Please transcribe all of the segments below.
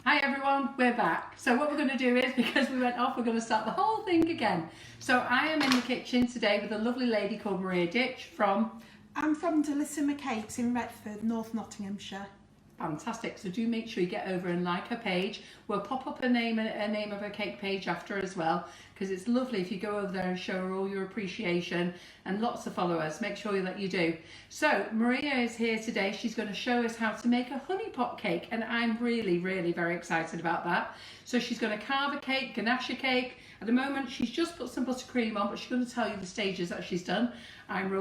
Hi everyone, we're back. So what we're going to do is, because we went off, we're going to start the whole thing again. So I am in the kitchen today with a lovely lady called Maria Ditch from... I'm from Delissima Cakes in Retford, North Nottinghamshire. Fantastic. So do make sure you get over and like her page. We'll pop up a name of her cake page after as well, because it's lovely if you go over there and show her all your appreciation, and lots of followers. Make sure that you do. So Maria is here today. She's going to show us how to make a honey pot cake, and I'm really very excited about that. So she's going to carve a cake, ganache a cake. At the moment she's just put some buttercream on, but she's going to tell you the stages that she's done. I'm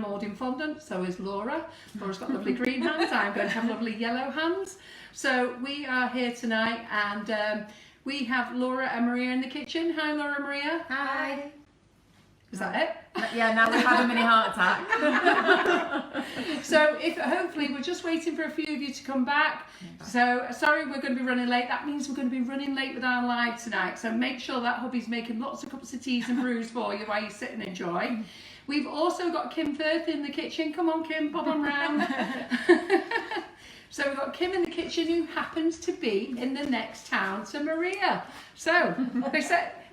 moulding fondant, so is Laura. Laura's got lovely green hands, I'm going to have lovely yellow hands. So we are here tonight, and we have Laura and Maria in the kitchen. Hi Laura and Maria. Hi. Is that it? Yeah, now we've had a mini heart attack. So hopefully we're just waiting for a few of you to come back. So sorry we're going to be running late. That means we're going to be running late with our live tonight. So make sure that hubby's making lots of cups of teas and brews for you while you sit and enjoy. We've also got Kim Firth in the kitchen. Come on Kim, bob on round. So we've got Kim in the kitchen, who happens to be in the next town to Maria. So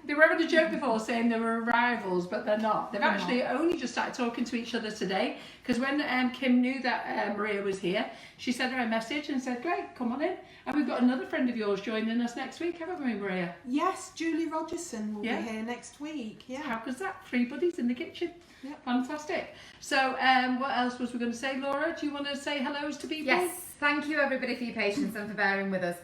they were having a joke before saying they were rivals, but they're not. They've actually only just started talking to each other today, because when Kim knew that Maria was here, she sent her a message and said, great, come on in. And we've got another friend of yours joining us next week, haven't we, Maria? Yes, Julie Rogerson will be here next week. Yeah. How goes that? 3 buddies in the kitchen. Yeah. Fantastic. So what else was we going to say, Laura? Do you want to say hellos to people? Yes, thank you everybody for your patience and for bearing with us.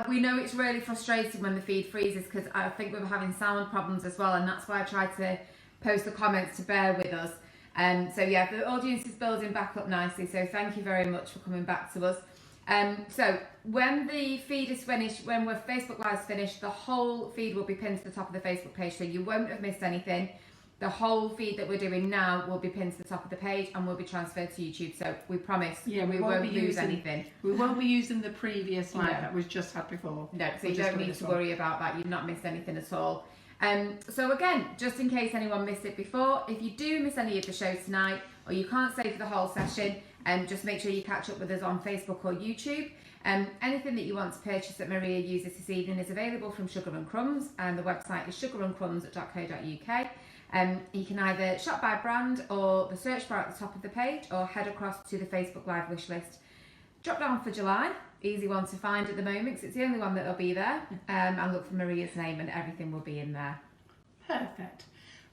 We know it's really frustrating when the feed freezes, because I think we were having sound problems as well, and that's why I tried to post the comments to bear with us. So yeah, the audience is building back up nicely, so thank you very much for coming back to us. So when the feed is finished, when we're Facebook Live's finished, the whole feed will be pinned to the top of the Facebook page, so you won't have missed anything. The whole feed that we're doing now will be pinned to the top of the page and will be transferred to YouTube. So we promise we won't lose anything. We won't be using the previous live that we've just had before. No, so you don't need to worry about that. You've not missed anything at all. So again, just in case anyone missed it before, if you do miss any of the shows tonight, or you can't stay for the whole session, just make sure you catch up with us on Facebook or YouTube. Anything that you want to purchase that Maria uses this evening is available from Sugar and Crumbs, and the website is sugarandcrumbs.co.uk. You can either shop by brand or the search bar at the top of the page, or head across to the Facebook Live wish list. Drop down for July, easy one to find at the moment because it's the only one that'll be there, and look for Maria's name and everything will be in there. Perfect.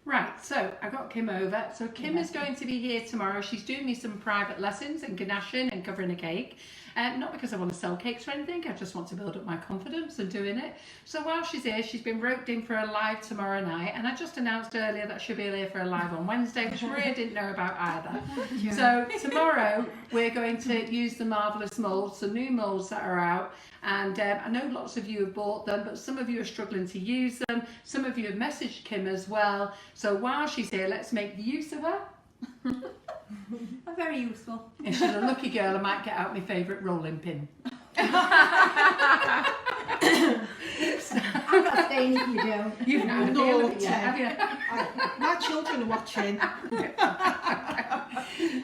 Right, so I got Kim over. So Kim is going to be here tomorrow. She's doing me some private lessons in ganaching and covering a cake. Not because I want to sell cakes or anything, I just want to build up my confidence in doing it. So while she's here, she's been roped in for a live tomorrow night, and I just announced earlier that she'll be here for a live on Wednesday, which Maria didn't know about either. So tomorrow we're going to use the Marvellous moulds, some new moulds that are out, and I know lots of you have bought them, but some of you are struggling to use them. Some of you have messaged Kim as well. So while she's here, let's make use of her. I'm very useful. If she's a lucky girl, I might get out my favourite rolling pin. I'm not staying if you do. You've not Naughty. have you? My children are watching.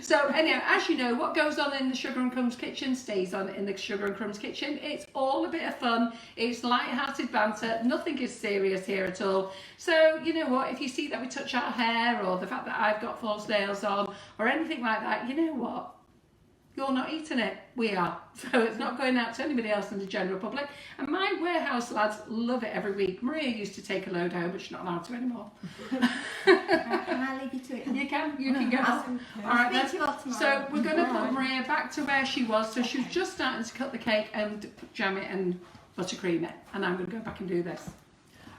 So anyhow, as you know, what goes on in the Sugar and Crumbs kitchen stays on in the Sugar and Crumbs kitchen. It's all a bit of fun. It's light-hearted banter. Nothing is serious here at all. So you know what? If you see that we touch our hair, or the fact that I've got false nails on, or anything like that, you know what? You're not eating it, we are. So it's not going out to anybody else in the general public. And my warehouse lads love it every week. Maria used to take a load home, but she's not allowed to anymore. Can I leave you to it? You can go. All right, then. So we're going to put Maria back to where she was. So she was just starting to cut the cake and jam it and buttercream it. And I'm going to go back and do this.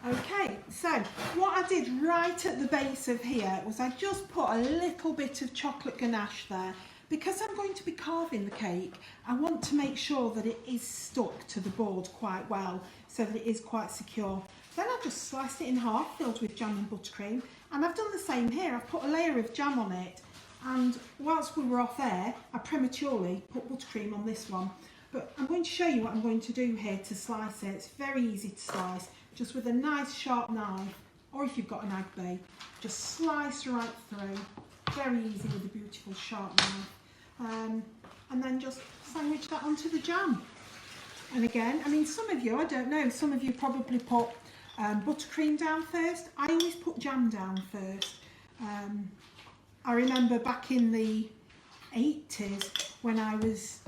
Okay, so what I did right at the base of here was I just put a little bit of chocolate ganache there. Because I'm going to be carving the cake, I want to make sure that it is stuck to the board quite well, so that it is quite secure. Then I've just sliced it in half, filled with jam and buttercream, and I've done the same here. I've put a layer of jam on it, and whilst we were off air, I prematurely put buttercream on this one. But I'm going to show you what I'm going to do here to slice it. It's very easy to slice, just with a nice sharp knife, or if you've got an Ag Bay, just slice right through. Very easy with a beautiful sharp knife. And then just sandwich that onto the jam. And again, I mean, some of you, I don't know, some of you probably put buttercream down first. I always put jam down first. I remember back in the 80s when I was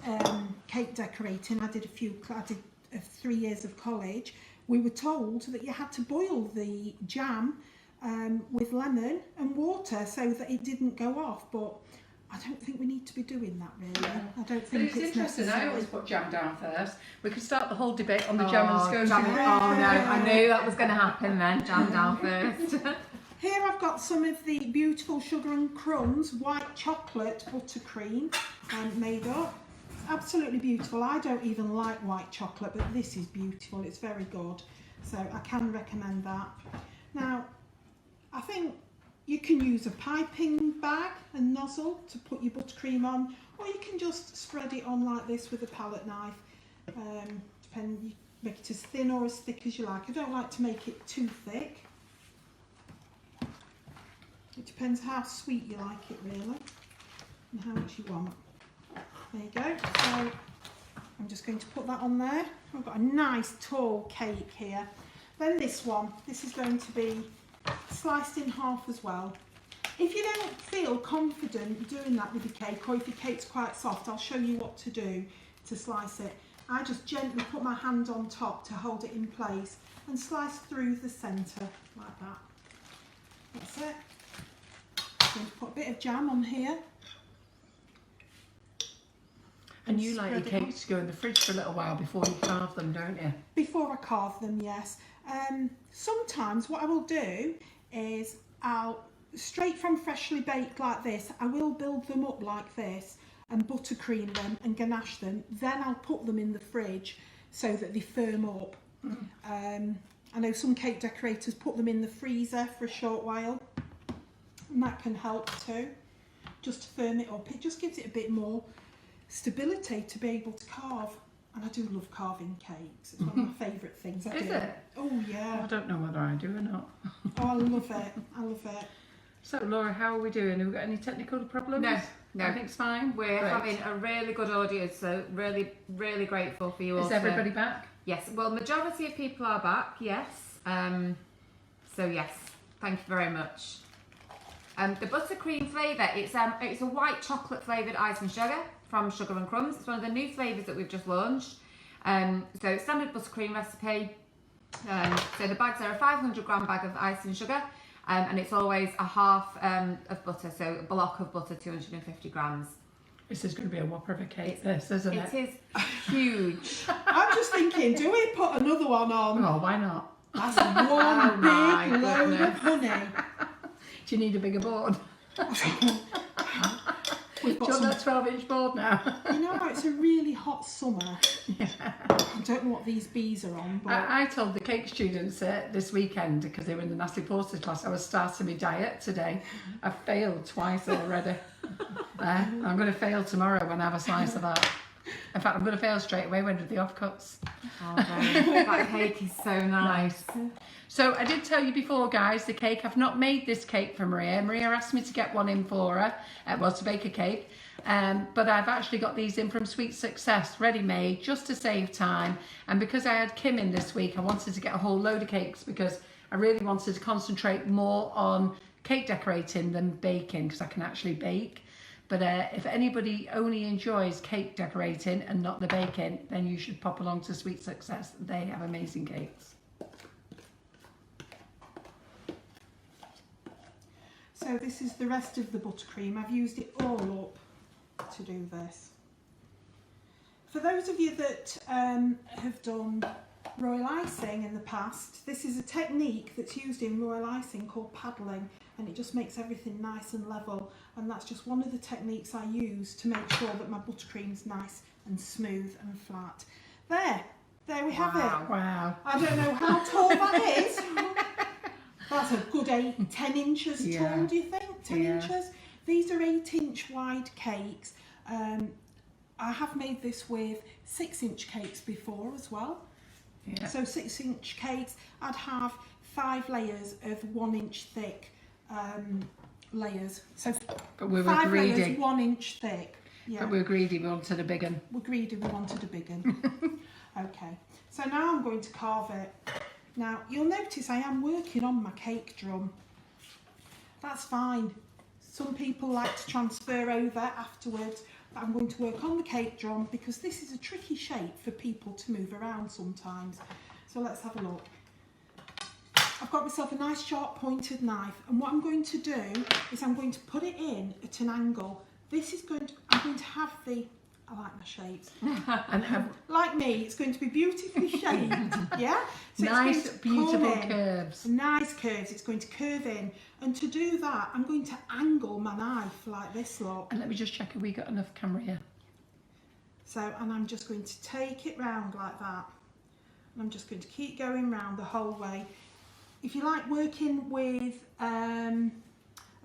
cake decorating, I did 3 years of college. We were told that you had to boil the jam with lemon and water so that it didn't go off, but I don't think we need to be doing that really. I don't But think it's it's interesting, necessary. I always put jam down first. We could start the whole debate on the jam and scones. Oh no, I knew that was going to happen then. Jam down first. Here I've got some of the beautiful Sugar and Crumbs white chocolate buttercream made up. Absolutely beautiful. I don't even like white chocolate, but this is beautiful. It's very good. So I can recommend that. Now, I think you can use a piping bag and nozzle to put your buttercream on, or you can just spread it on like this with a palette knife. You make it as thin or as thick as you like. I don't like to make it too thick. It depends how sweet you like it really, and how much you want. There you go. So I'm just going to put that on there. I've got a nice tall cake here. Then this one, this is going to be sliced in half as well. If you don't feel confident doing that with your cake, or if your cake's quite soft, I'll show you what to do to slice it. I just gently put my hand on top to hold it in place and slice through the centre like that. That's it. I'm going to put a bit of jam on here. And you like your cakes to go in the fridge for a little while before you carve them, don't you? Before I carve them, yes. Sometimes what I will do is straight from freshly baked like this, I will build them up like this and buttercream them and ganache them. Then I'll put them in the fridge so that they firm up. I know some cake decorators put them in the freezer for a short while, and that can help too, just to firm it up. It just gives it a bit more stability to be able to carve. And I do love carving cakes. It's one of my favourite things I do. Is it? Oh yeah. I don't know whether I do or not. Oh, I love it. I love it. So Laura, how are we doing? Have we got any technical problems? No. Everything's fine? We're Great. having a really good audience, so really, really grateful for you all. Is everybody back? Yes. Well, majority of people are back. Yes. So yes, thank you very much. The buttercream flavour, it's a white chocolate flavoured ice and sugar from Sugar and Crumbs. It's one of the new flavours that we've just launched. So standard buttercream recipe. So the bags are a 500-gram bag of ice and sugar, and it's always a half of butter, so a block of butter, 250 grams. This is going to be a whopper of a cake, this, isn't it? It is huge. I'm just thinking, do we put another one on? Oh, why not? That's one my big load of goodness. honey. Do you need a bigger board? We've Do got you want that 12-inch board now? You know, it's a really hot summer. I don't know what these bees are on, but I told the cake students this weekend, because they were in the Nasty Porters class, I was starting my diet today. I've failed twice already. I'm going to fail tomorrow when I have a slice of that. In fact, I'm going to fail straight away when I do the offcuts. Oh, that cake is so nice. So I did tell you before, guys, the cake, I've not made this cake for Maria. Maria asked me to get one in for her, to bake a cake. But I've actually got these in from Sweet Success, ready-made, just to save time. And because I had Kim in this week, I wanted to get a whole load of cakes because I really wanted to concentrate more on cake decorating than baking, because I can actually bake. But if anybody only enjoys cake decorating and not the baking, then you should pop along to Sweet Success. They have amazing cakes. so this is the rest of the buttercream. I've used it all up to do this. For those of you that have done royal icing in the past, this is a technique that's used in royal icing called paddling, and it just makes everything nice and level, and that's just one of the techniques I use to make sure that my buttercream's nice and smooth and flat. There we have it. Wow. I don't know how tall that is. That's a good 10 inches tall, do you think? 10 inches? These are 8-inch wide cakes. I have made this with 6-inch cakes before as well. Yeah. So 6-inch cakes, I'd have 5 layers of 1-inch thick layers. So but we were 5 greedy. layers, 1 inch thick. Yeah. But we were greedy, we wanted a big one. We're greedy, we wanted a big one. Okay, so now I'm going to carve it. Now, you'll notice I am working on my cake drum. That's fine. Some people like to transfer over afterwards, but I'm going to work on the cake drum because this is a tricky shape for people to move around sometimes. So let's have a look. I've got myself a nice sharp pointed knife, and what I'm going to do is I'm going to put it in at an angle. I'm going to have I like my shapes. And like me, it's going to be beautifully shaped, yeah? So nice, it's going to beautiful come in. curves. Nice curves, it's going to curve in. And to do that, I'm going to angle my knife like this, look. And let me just check if we got enough camera here. So, and I'm just going to take it round like that. And I'm just going to keep going round the whole way. If you like working with a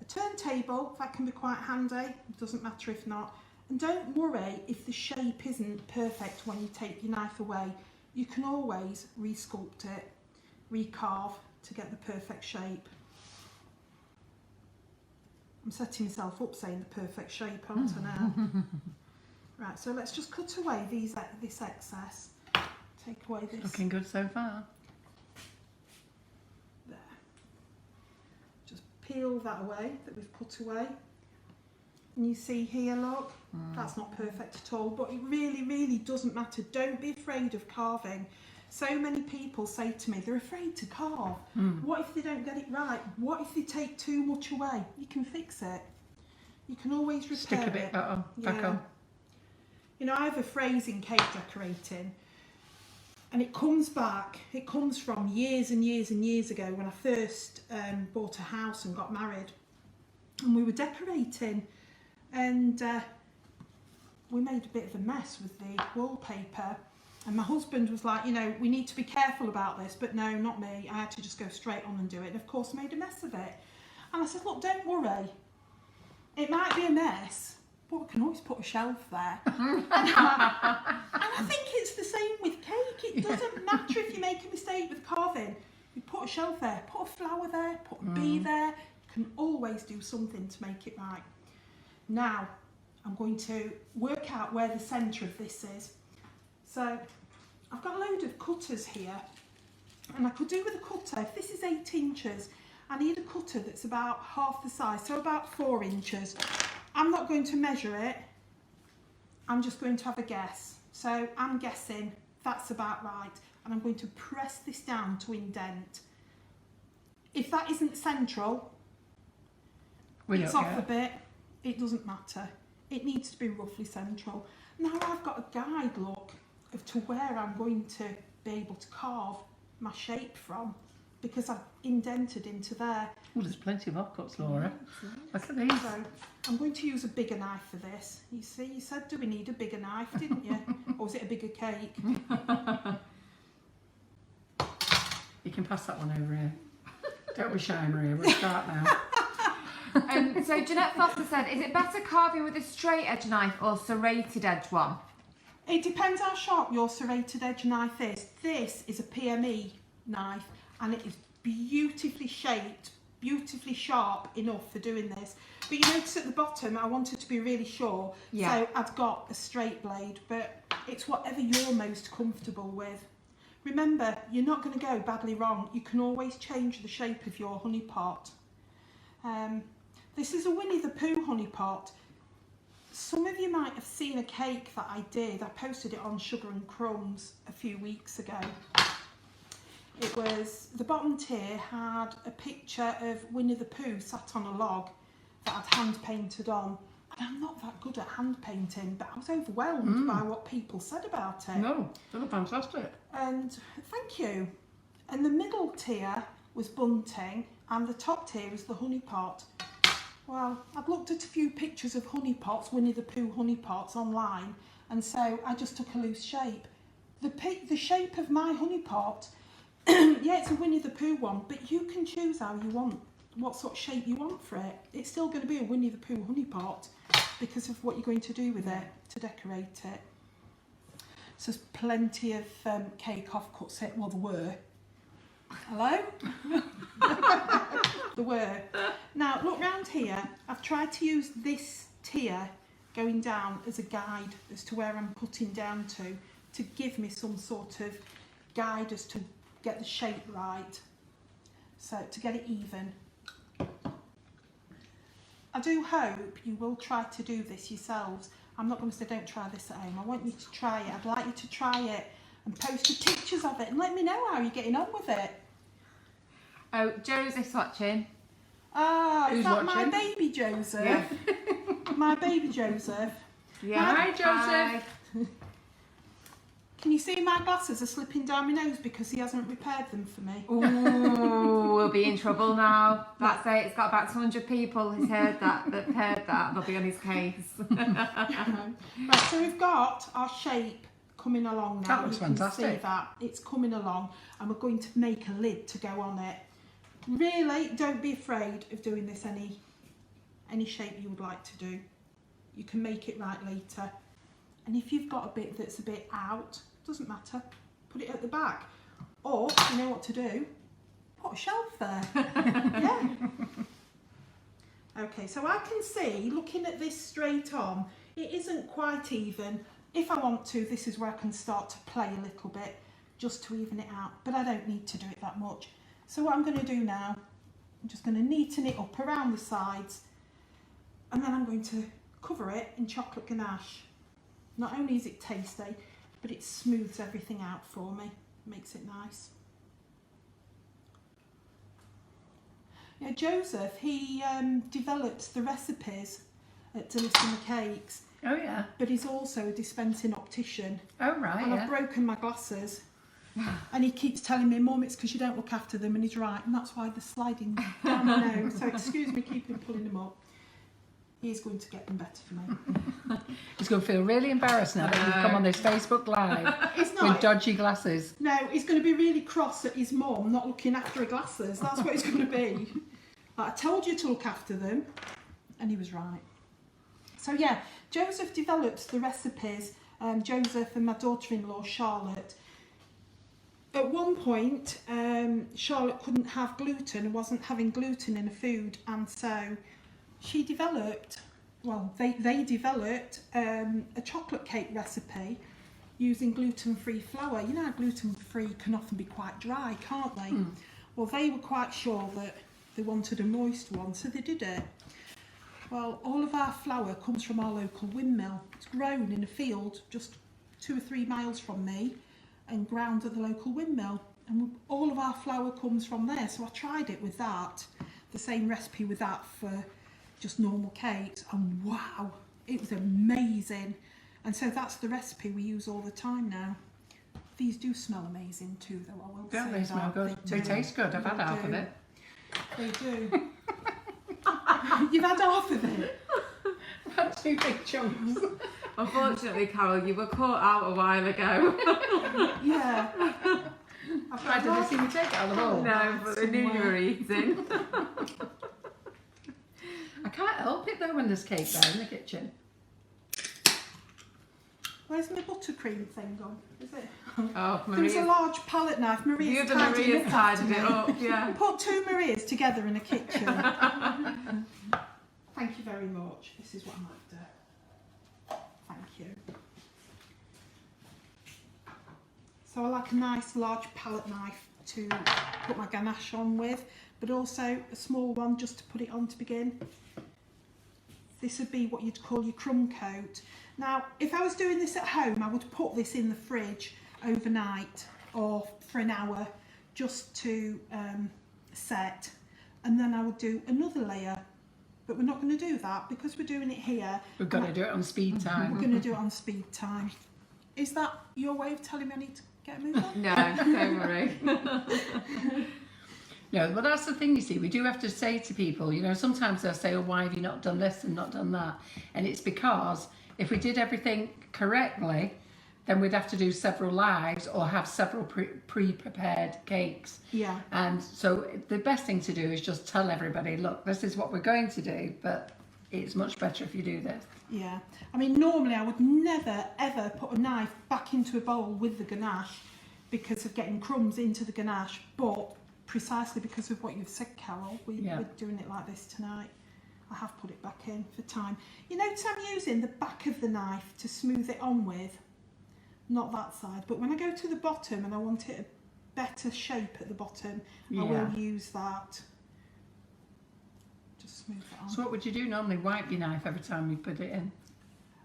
turntable, that can be quite handy. It doesn't matter if not. And don't worry if the shape isn't perfect when you take your knife away. You can always re-sculpt it, re-carve to get the perfect shape. I'm setting myself up saying the perfect shape, aren't I now? Right, so let's just cut away this excess. Take away this. Looking good so far. There. Just peel that away that we've cut away. And you see here, look, that's not perfect at all, but it really, really doesn't matter. Don't be afraid of carving. So many people say to me, they're afraid to carve. What if they don't get it right? What if they take too much away? You can fix it. You can always repair Stick a bit back on. You know, I have a phrase in cake decorating, and it comes from years and years and years ago when I first bought a house and got married. And we were decorating, and we made a bit of a mess with the wallpaper, and my husband was like, you know, we need to be careful about this, but no, not me. I had to just go straight on and do it, and of course made a mess of it. And I said, look, don't worry, it might be a mess, but we can always put a shelf there. And I think it's the same with cake. It doesn't matter if you make a mistake with carving. You put a shelf there, put a flower there, put a bee there. You can always do something to make it right. Now, I'm going to work out where the centre of this is. So, I've got a load of cutters here, and I could do with a cutter. If this is 8 inches, I need a cutter that's about half the size, so about 4 inches. I'm not going to measure it, I'm just going to have a guess. So, I'm guessing that's about right, and I'm going to press this down to indent. If that isn't central, it's off a bit. It doesn't matter. It needs to be roughly central. Now I've got a guide, look, of to where I'm going to be able to carve my shape from, because I've indented into there. Well, there's plenty of offcuts, Laura. Look at these. So I'm going to use a bigger knife for this. You see, you said, do we need a bigger knife, didn't you? Or was it a bigger cake? You can pass that one over here. Don't be shy, Maria. We'll start now. So Jeanette Foster said, is it better carving with a straight edge knife or serrated edge one? It depends how sharp your serrated edge knife is. This is a PME knife, and it is beautifully shaped, beautifully sharp enough for doing this. But you notice at the bottom, I wanted to be really sure, so I've got a straight blade, but it's whatever you're most comfortable with. Remember, you're not going to go badly wrong. You can always change the shape of your honey pot. This is a Winnie the Pooh honey pot. Some of you might have seen a cake that I did. I posted it on Sugar and Crumbs a few weeks ago. It was, the bottom tier had a picture of Winnie the Pooh sat on a log that I'd hand painted on. And I'm not that good at hand painting, but I was overwhelmed by what people said about it. No, they look fantastic. And thank you. And the middle tier was bunting, and the top tier was the honey pot. Well, I've looked at a few pictures of honey pots, Winnie the Pooh honey pots online, and so I just took a loose shape. The shape of my honey pot, yeah, it's a Winnie the Pooh one, but you can choose how you want, what sort of shape you want for it. It's still going to be a Winnie the Pooh honey pot because of what you're going to do with it to decorate it. So there's plenty of cake offcuts here. Well, there were. Hello? There were. Now, look round here. I've tried to use this tier going down as a guide as to where I'm cutting down to. to give me some sort of guide as to get the shape right. So to get it even. I do hope you will try to do this yourselves. I'm not going to say don't try this at home. I want you to try it. I'd like you to try it and post your pictures of it and let me know how you're getting on with it. Oh, Joseph's watching. Ah, is Who's that watching? my baby Joseph? Yeah. My baby Joseph. Yeah. Hi, Joseph. Can you see my glasses are slipping down my nose because he hasn't repaired them for me? Ooh, we'll be in trouble now. That's it. It's got about 200 people who's heard that heard that. They'll be on his case. Right, so we've got our shape coming along now. That looks You can fantastic. see that. It's coming along and we're going to make a lid to go on it. Really, don't be afraid of doing this any shape you would like to do. You can make it right later. And if you've got a bit that's a bit out, doesn't matter, put it at the back. Or, you know what to do, put a shelf there. Yeah. Okay, so I can see, looking at this straight on, it isn't quite even. If I want to, this is where I can start to play a little bit, just to even it out, but I don't need to do it that much. So what I'm going to do now, I'm just going to neaten it up around the sides, and then I'm going to cover it in chocolate ganache. Not only is it tasty, but it smooths everything out for me, makes it nice. Yeah, Joseph, he develops the recipes at Delicious Cakes, Oh yeah. but he's also a dispensing optician. Oh right. And I've Yeah. broken my glasses. And he keeps telling me, Mum, it's because you don't look after them, and he's right, and that's why they're sliding down my nose. So excuse me, keeping pulling them up. He's going to get them better for me. He's going to feel really embarrassed now that you've come on this Facebook Live It's with not. dodgy glasses. No, he's going to be really cross at his mum not looking after her glasses. That's what he's going to be. Like, I told you to look after them, and he was right. So yeah, Joseph develops the recipes. Joseph and my daughter-in-law Charlotte. At one point, Charlotte couldn't have gluten and wasn't having gluten in her food, and so she developed, well, they developed a chocolate cake recipe using gluten-free flour. You know how gluten-free can often be quite dry, can't they? Mm. Well, they were quite sure that they wanted a moist one, so they did it. Well, all of our flour comes from our local windmill. It's grown in a field just 2 or 3 miles from me and ground at the local windmill. And all of our flour comes from there. So I tried it with that, the same recipe with that for just normal cakes. And wow, it was amazing. And so that's the recipe we use all the time now. These do smell amazing too, though, I will Don't say they smell that. good? They do. taste good. I've had They half of do. it. They do. You've had half of it? I've had 2 big chunks. Unfortunately, Carol, you were caught out a while ago. Yeah. I've Why did they see me take it out of the bowl? No, but they knew you were eating. I can't help it though when there's cake there in the kitchen. Where's my buttercream thing gone? Is it? Oh, There was a Maria's, large palette knife. the Maria's other tidying Maria's up after tidied it me. up, yeah. Put 2 Marias together in a kitchen. Thank you very much. This is what I'm after. Thank you. So I like a nice large palette knife to put my ganache on with, but also a small one just to put it on to begin. This would be what you'd call your crumb coat. Now, if I was doing this at home, I would put this in the fridge overnight or for an hour just to set, and then I would do another layer. But we're not going to do that because we're doing it here. We've got to do it on speed We're time. going to do it on speed time. Is that your way of telling me I need to get a move on? No, don't worry. No, but that's the thing, you see, we do have to say to people, you know, sometimes they'll say, oh, why have you not done this and not done that? And it's because if we did everything correctly, then we'd have to do several lives or have several pre-prepared cakes. Yeah. And so the best thing to do is just tell everybody, look, this is what we're going to do, but it's much better if you do this. Yeah. I mean, normally I would never, ever put a knife back into a bowl with the ganache because of getting crumbs into the ganache, but precisely because of what you've said, Carol, we're doing it like this tonight. I have put it back in for time. You notice I'm using the back of the knife to smooth it on with. not that side. But when I go to the bottom and I want it a better shape at the bottom, I Yeah. will use that. Just smooth that on. So what would you do normally? Wipe your knife every time you put it in?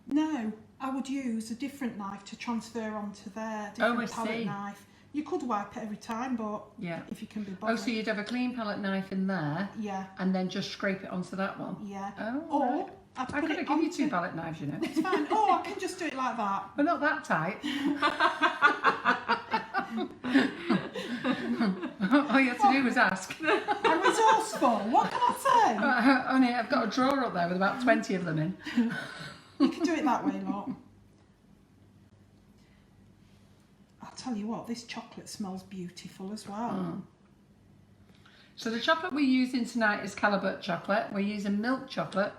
No, I would use a different knife to transfer onto their different palette see. knife. You could wipe it every time, but Yeah. if you can be Oh, bothered. so you'd have a clean palette knife in there Yeah, and then just scrape it onto that one? yeah. Oh, Or right. I'd I put could it have given you onto... 2 palette knives, you know. It's fine. Oh, I can just do it like that. But not that tight. All you had to do was ask. I'm resourceful. What can I say? Only I've got a drawer up there with about 20 of them in. You can do it that way, lot. I'll tell you what, this chocolate smells beautiful as well. Mm. So the chocolate we're using tonight is Calibut chocolate. We're using milk chocolate.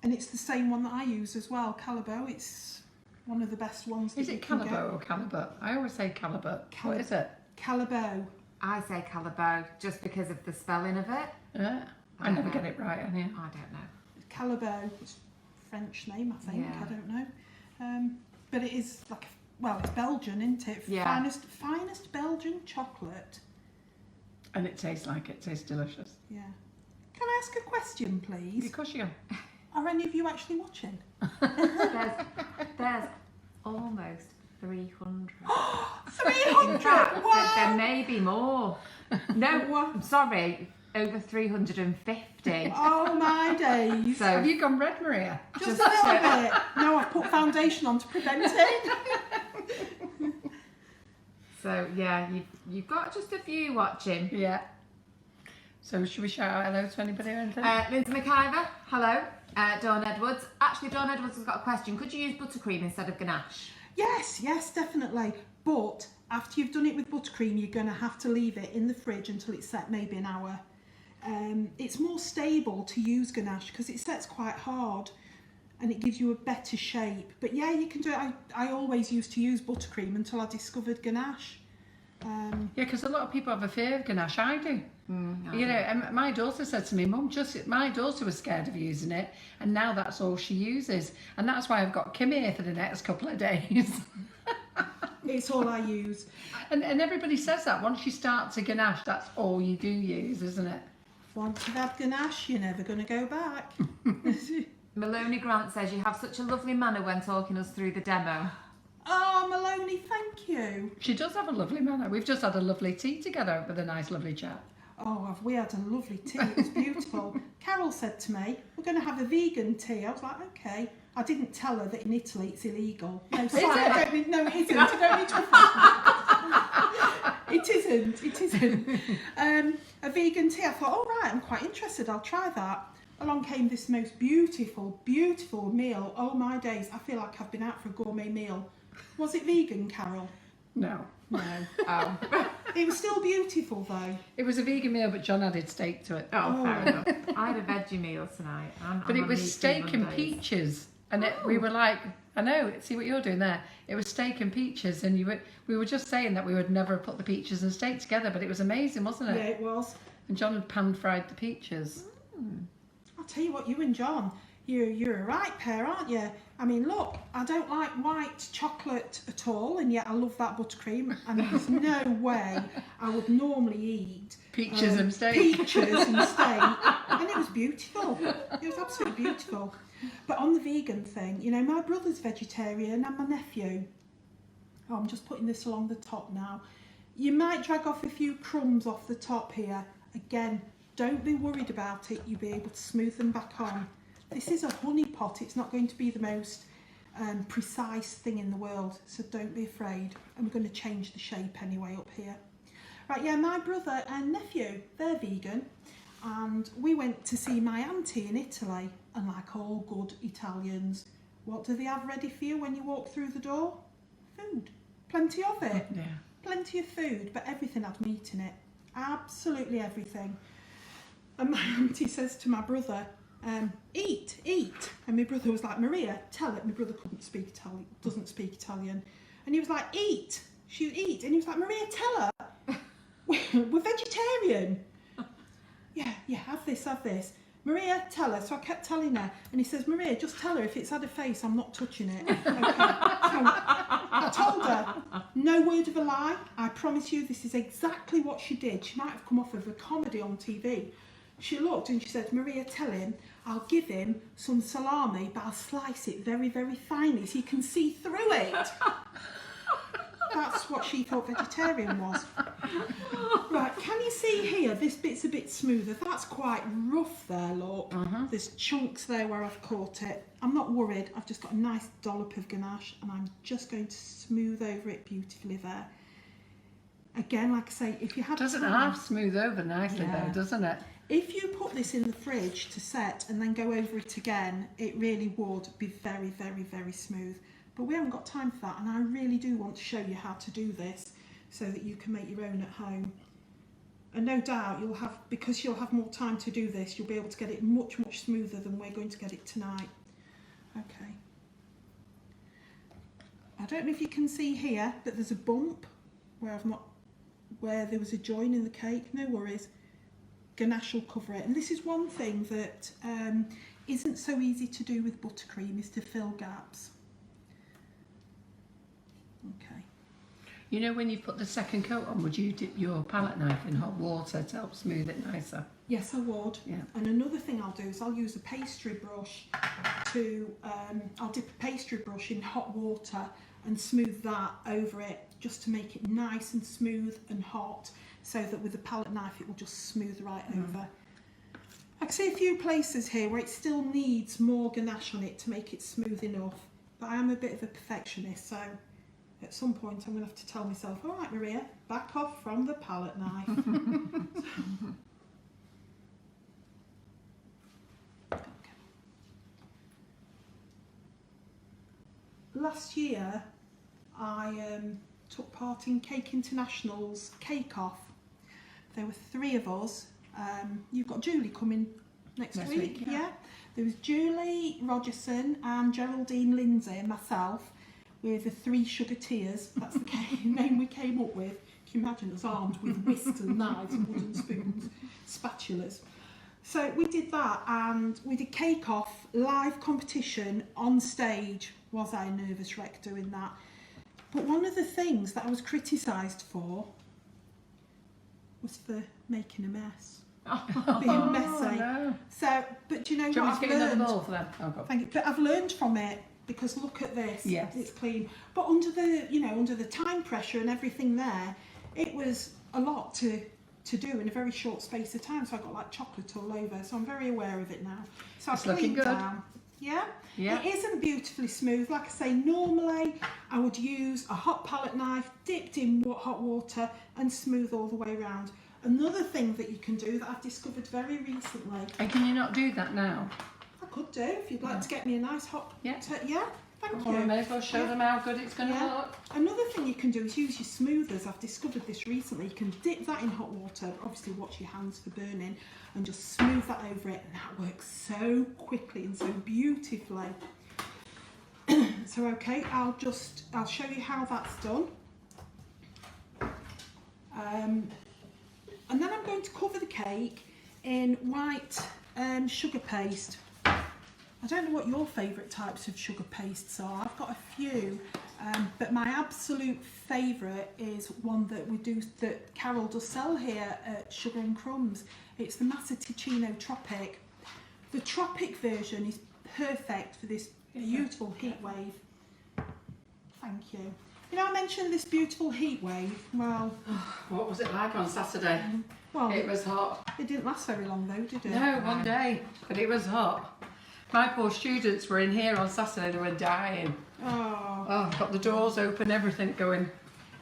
And it's the same one that I use as well, Calibut. It's one of the best ones. Is that it you can get. Calibut or Calibut? I always say Calibut. What is it? Calibut. I say Calibut just because of the spelling of it. Yeah. I never get it right, I I don't know. Calibut. It's a French name, I think. Yeah. I don't know. But it is like, well, it's Belgian, isn't it? Yeah. Finest Belgian chocolate. And it tastes like it. Tastes delicious. Yeah. Can I ask a question, please? Of course you can. Are any of you actually watching? There's almost 300. 300! In fact, Wow! there may be more. No, I'm sorry, over 350. Oh my days. So Have you gone red, Maria? Just a little bit. No, I've put foundation on to prevent it. So yeah, you've got just a few watching. Yeah. So should we shout out hello to anybody or anything? Lindsay McIver, hello. Dawn Edwards. Actually, Dawn Edwards has got a question. Could you use buttercream instead of ganache? Yes, definitely. But after you've done it with buttercream, you're going to have to leave it in the fridge until it's set, maybe an hour. It's more stable to use ganache because it sets quite hard and it gives you a better shape. But yeah, you can do it. I always used to use buttercream until I discovered ganache. Yeah, because a lot of people have a fear of ganache. I do. You know, and my daughter said to me, Mum, my daughter was scared of using it, and now that's all she uses. And that's why I've got Kim here for the next couple of days. It's all I use. And everybody says that. Once you start to ganache, that's all you do use, isn't it? Once you've had ganache, you're never going to go back. Maloney Grant says you have such a lovely manner when talking us through the demo. Oh, Maloney, thank you. She does have a lovely manner. We've just had a lovely tea together with a nice, lovely chat. Oh, have we had a lovely tea? It was beautiful. Carol said to me, we're going to have a vegan tea. I was like, okay. I didn't tell her that in Italy it's illegal. No, sorry, I don't mean, no, it isn't. I don't need to... It isn't. A vegan tea. I thought, all right, I'm quite interested. I'll try that. Along came this most beautiful, beautiful meal. Oh my days, I feel like I've been out for a gourmet meal. Was it vegan, Carol? No. No. Oh, It was still beautiful though. It was a vegan meal, but John added steak to it. oh, fair enough. I had a veggie meal tonight. But it was steak and peaches. And we were like, I know, see what you're doing there. It was steak and peaches, and we were just saying that we would never have put the peaches and steak together, but it was amazing, wasn't it? Yeah, it was. And John had pan-fried the peaches. I'll tell you what, you and John, you're a right pair, aren't you? I mean, look, I don't like white chocolate at all, and yet I love that buttercream, and there's no way I would normally eat Peaches and steak. Peaches and steak, and it was beautiful. It was absolutely beautiful. But on the vegan thing, you know, my brother's vegetarian and my nephew. Oh, I'm just putting this along the top now. You might drag off a few crumbs off the top here. Again, don't be worried about it. You'll be able to smooth them back on. This is a honey pot. It's not going to be the most precise thing in the world, so don't be afraid. And we're going to change the shape anyway up here. Right, yeah, my brother and nephew, they're vegan. And we went to see my auntie in Italy, and like all good Italians, what do they have ready for you when you walk through the door? Food. Plenty of it. Yeah. Plenty of food, but everything had meat in it. Absolutely everything. And my auntie says to my brother, eat. And my brother was like, Maria, tell it. My brother doesn't speak Italian. And he was like, eat. She eat. And he was like, Maria, tell her. We're vegetarian. Yeah, have this. Maria, tell her. So I kept telling her, and he says, Maria, just tell her if it's had a face, I'm not touching it. Okay. So I told her, no word of a lie. I promise you, this is exactly what she did. She might have come off of a comedy on TV. She looked and she said, Maria, tell him I'll give him some salami, but I'll slice it very, very finely so you can see through it. That's what she thought vegetarian was. Right, can you see here? This bit's a bit smoother. That's quite rough there, look. There's chunks there where I've caught it. I'm not worried. I've just got a nice dollop of ganache and I'm just going to smooth over it beautifully there. Again, like I say, if you had Doesn't time, half smooth over nicely Yeah. though, doesn't it? if you put this in the fridge to set and then go over it again, it really would be very, very, very smooth. But we haven't got time for that, and I really do want to show you how to do this so that you can make your own at home. And no doubt you'll have, because you'll have more time to do this, you'll be able to get it much, much smoother than we're going to get it tonight. Okay. I don't know if you can see here, but there's a bump where where there was a join in the cake. No worries. Ganache will cover it. And this is one thing that isn't so easy to do with buttercream, is to fill gaps. Okay. You know, when you put the second coat on, would you dip your palette knife in hot water to help smooth it nicer? Yes, I would. Yeah. And another thing I'll do is I'll use a pastry brush to, I'll dip a pastry brush in hot water and smooth that over it, just to make it nice and smooth and hot, so that with a palette knife it will just smooth right over. I can see a few places here where it still needs more ganache on it to make it smooth enough, but I am a bit of a perfectionist, so at some point I'm going to have to tell myself, all right Maria, back off from the palette knife. Okay. Last year I took part in Cake International's Cake Off. There were 3 of us. You've got Julie coming next week, yeah? There was Julie Rogerson and Geraldine Lindsay and myself with the 3 Sugateers. That's the name we came up with. Can you imagine us armed with whisks and knives and wooden spoons, spatulas? So we did that, and we did Cake Off live competition on stage. Was I a nervous wreck doing that? But one of the things that I was criticised for was for making a mess. Being messy. No. So, but do you know Do you what want me to I've get another learned? bowl for them? Oh, God. Thank you. But I've learned from it, because look at this. Yes. It's clean. But under the, you know, under the time pressure and everything there, it was a lot to do in a very short space of time. So I got like chocolate all over. So I'm very aware of it now. So It's I've looking cleaned good. down. Yeah? Yeah. It isn't beautifully smooth. Like I say, normally I would use a hot palette knife dipped in hot water and smooth all the way around. Another thing that you can do that I've discovered very recently. And can you not do that now? I could do, if you'd like to get me a nice hot... Yeah. Yeah, thank Or I you. may as well show them how good it's going to Yeah. look. Another thing you can do is use your smoothers. I've discovered this recently. You can dip that in hot water, obviously watch your hands for burning, and just smooth that over it, and that works so quickly and so beautifully. So okay, I'll show you how that's done. And then I'm going to cover the cake in white sugar paste. I don't know what your favourite types of sugar pastes are. I've got a few, but my absolute favourite is one that Carol does sell here at Sugar and Crumbs. It's the Massaticino Tropic. The Tropic version is perfect for this beautiful heat wave. Thank you. You know, I mentioned this beautiful heat wave. Well, What was it like on Saturday? well, It was hot. it didn't last very long though, did it? No, one day, but it was hot. My poor students were in here on Saturday, they were dying. Oh, Oh, got the doors open, everything going.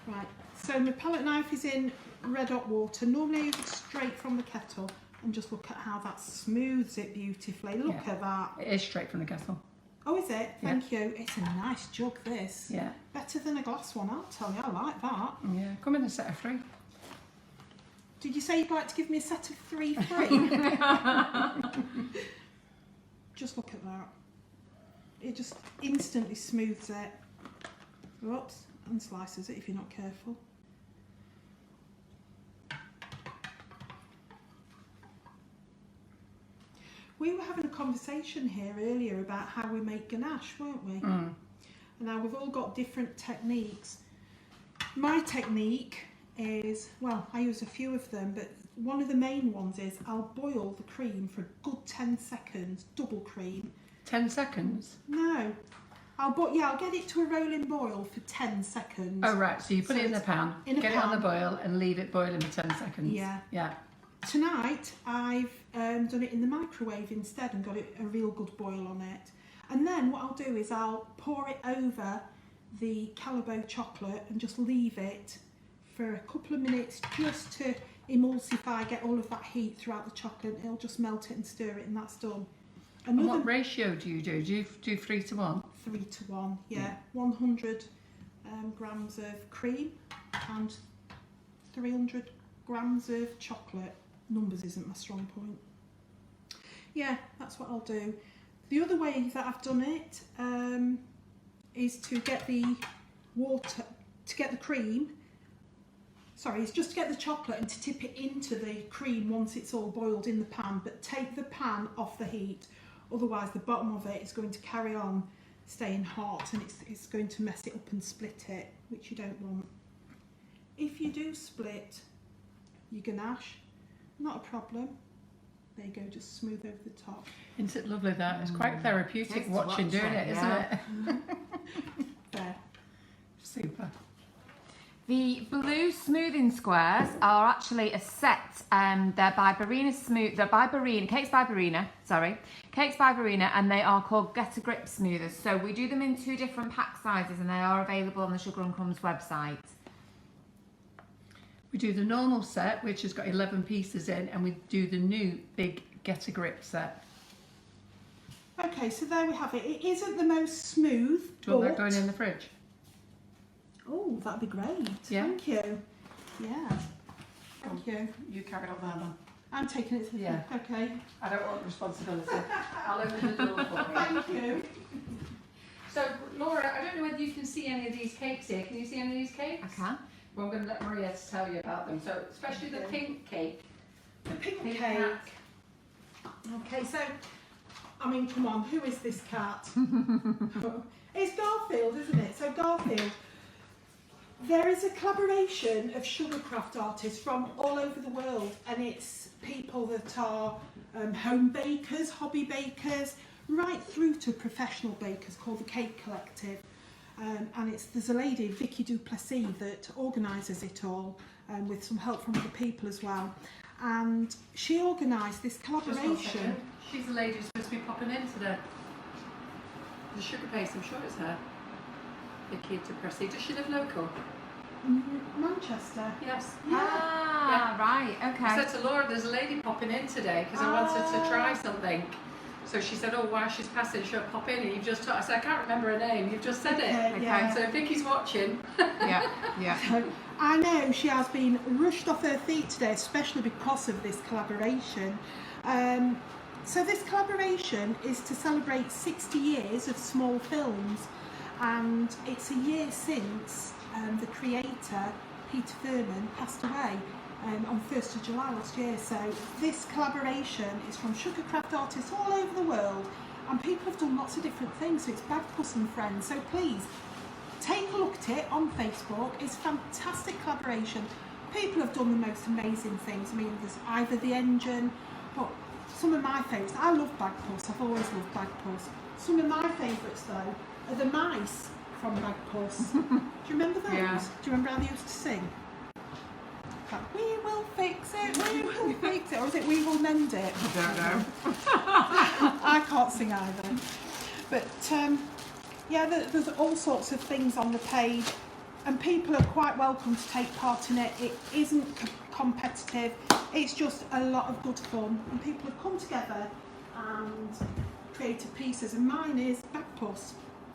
right. So my palette knife is in red hot water. Normally I use it straight from the kettle, and just look at how that smooths it beautifully. Look Yeah. at that. It is straight from the kettle. Oh, is it? Thank you. It's a nice jug, this. Yeah. Better than a glass one, I'll tell you. I like that. Yeah. Come in a set of 3. Did you say you'd like to give me a set of 3 free? Just look at that. It just instantly smooths it. Whoops. And slices it if you're not careful. We were having a conversation here earlier about how we make ganache, weren't we? Mm. And now we've all got different techniques. My technique is, well, I use a few of them, but one of the main ones is I'll boil the cream for a good 10 seconds, double cream. 10 seconds? No. I'll get it to a rolling boil for 10 seconds. Oh, right. So you put it in the pan, get it on the boil and leave it boiling for 10 seconds. Yeah. Yeah. Tonight, I've done it in the microwave instead and got it a real good boil on it. And then what I'll do is I'll pour it over the Calabo chocolate and just leave it for a couple of minutes just to emulsify, get all of that heat throughout the chocolate. It'll just melt it and stir it, and that's done. And what ratio do you do? Do you do 3 to 1? 3 to 1, yeah. 100 grams of cream and 300 grams of chocolate. Numbers isn't my strong point. Yeah, that's what I'll do. The other way that I've done it is to get the water, to get the cream, sorry, it's just to get the chocolate and to tip it into the cream once it's all boiled in the pan, but take the pan off the heat, otherwise the bottom of it is going to carry on staying hot and it's going to mess it up and split it, which you don't want. If you do split your ganache, not a problem. There you go, just smooth over the top. Isn't it lovely that? It's quite therapeutic watching doing it, isn't it? There. Super. The blue smoothing squares are actually a set. They're by Barina Smooth. They're by Barina. Cakes by Barina. Sorry, Cakes by Barina, and they are called Get a Grip Smoothers. So we do them in 2 different pack sizes, and they are available on the Sugar and Crumbs website. We do the normal set, which has got 11 pieces in, and we do the new big Get a Grip set. Okay, so there we have it. It isn't the most smooth. Do you want that going in the fridge? Oh, that'd be great. Yeah. Thank you. Yeah. Thank you. You carry on there then. I'm taking it to the Yeah. Okay. I don't want responsibility. I'll open the door for you. Thank you. So, Laura, I don't know whether you can see any of these cakes here. Can you see any of these cakes? I can. Well, I'm going to let Maria tell you about them. So, especially the pink cake. The pink Pink cake. cat. Okay, so, I mean, come on, who is this cat? It's Garfield, isn't it? So Garfield, there is a collaboration of sugarcraft artists from all over the world, and it's people that are home bakers, hobby bakers, right through to professional bakers called the Cake Collective. And there's a lady, Vicky Duplessis, that organises it all with some help from other people as well. And she organised this Just one collaboration. second. She's the lady who's supposed to be popping in today. The sugar paste, I'm sure it's her. Vicky Duplessis. Does she live local? Manchester. Yes. Ah, right, I okay. said to Laura, there's a lady popping in today because I wanted to try something. So she said, oh, while she's passing, she'll pop in. And you've just I said, I can't remember her name. You've just said it. Okay, yeah. So Vicky's watching. Yeah. So I know she has been rushed off her feet today, especially because of this collaboration. So this collaboration is to celebrate 60 years of small films, and it's a year since the creator, Peter Furman, passed away on 1st of July last year. So this collaboration is from sugarcraft artists all over the world, and people have done lots of different things. So it's Bagpuss and Friends. So please, take a look at it on Facebook. It's fantastic collaboration. People have done the most amazing things. I mean, there's either the engine, but some of my favourites, I love Bagpuss, I've always loved Bagpuss. Some of my favourites though are the mice from Bagpuss. Do you remember those? Yeah. Do you remember how they used to sing? Like, we will fix it, we will fix it, or is it we will mend it? I don't know. I can't sing either. But yeah, there's all sorts of things on the page, and people are quite welcome to take part in it. It isn't competitive, it's just a lot of good fun, and people have come together and created pieces, and mine is Bagpuss.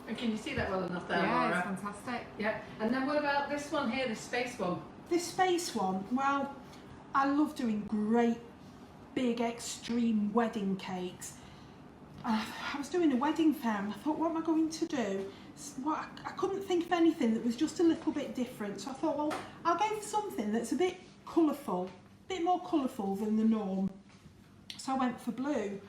And can you see that well enough there, Yeah, Laura? it's fantastic. Yeah. And then what about this one here, the space one? This space one, well, I love doing great big extreme wedding cakes. I was doing a wedding fair and I thought, what am I going to do? Well, I couldn't think of anything that was just a little bit different, so I thought, well, I'll go for something that's a bit colourful, a bit more colourful than the norm. So I went for blue,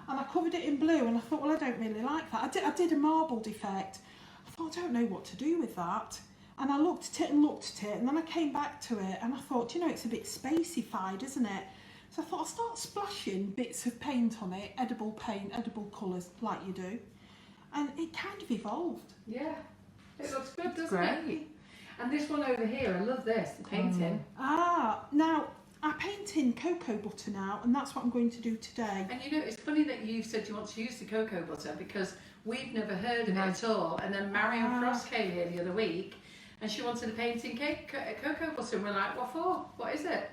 and I covered it in blue, and I thought, well, I don't really like that. I did a marbled effect. I thought, I don't know what to do with that. And I looked at it and looked at it, and then I came back to it, and I thought, you know, it's a bit spacey-fied, isn't it? So I thought I'll start splashing bits of paint on it, edible paint, edible colours, like you do. And it kind of evolved. Yeah, it looks good, doesn't Great. it? And this one over here, I love this, the painting. Now I paint in cocoa butter now, and that's what I'm going to do today. And you know, it's funny that you said you want to use the cocoa butter because we've never heard of it at all. And then Marion Frost came here the other week and she wanted a painting cocoa butter, and we're like, what for? What is it?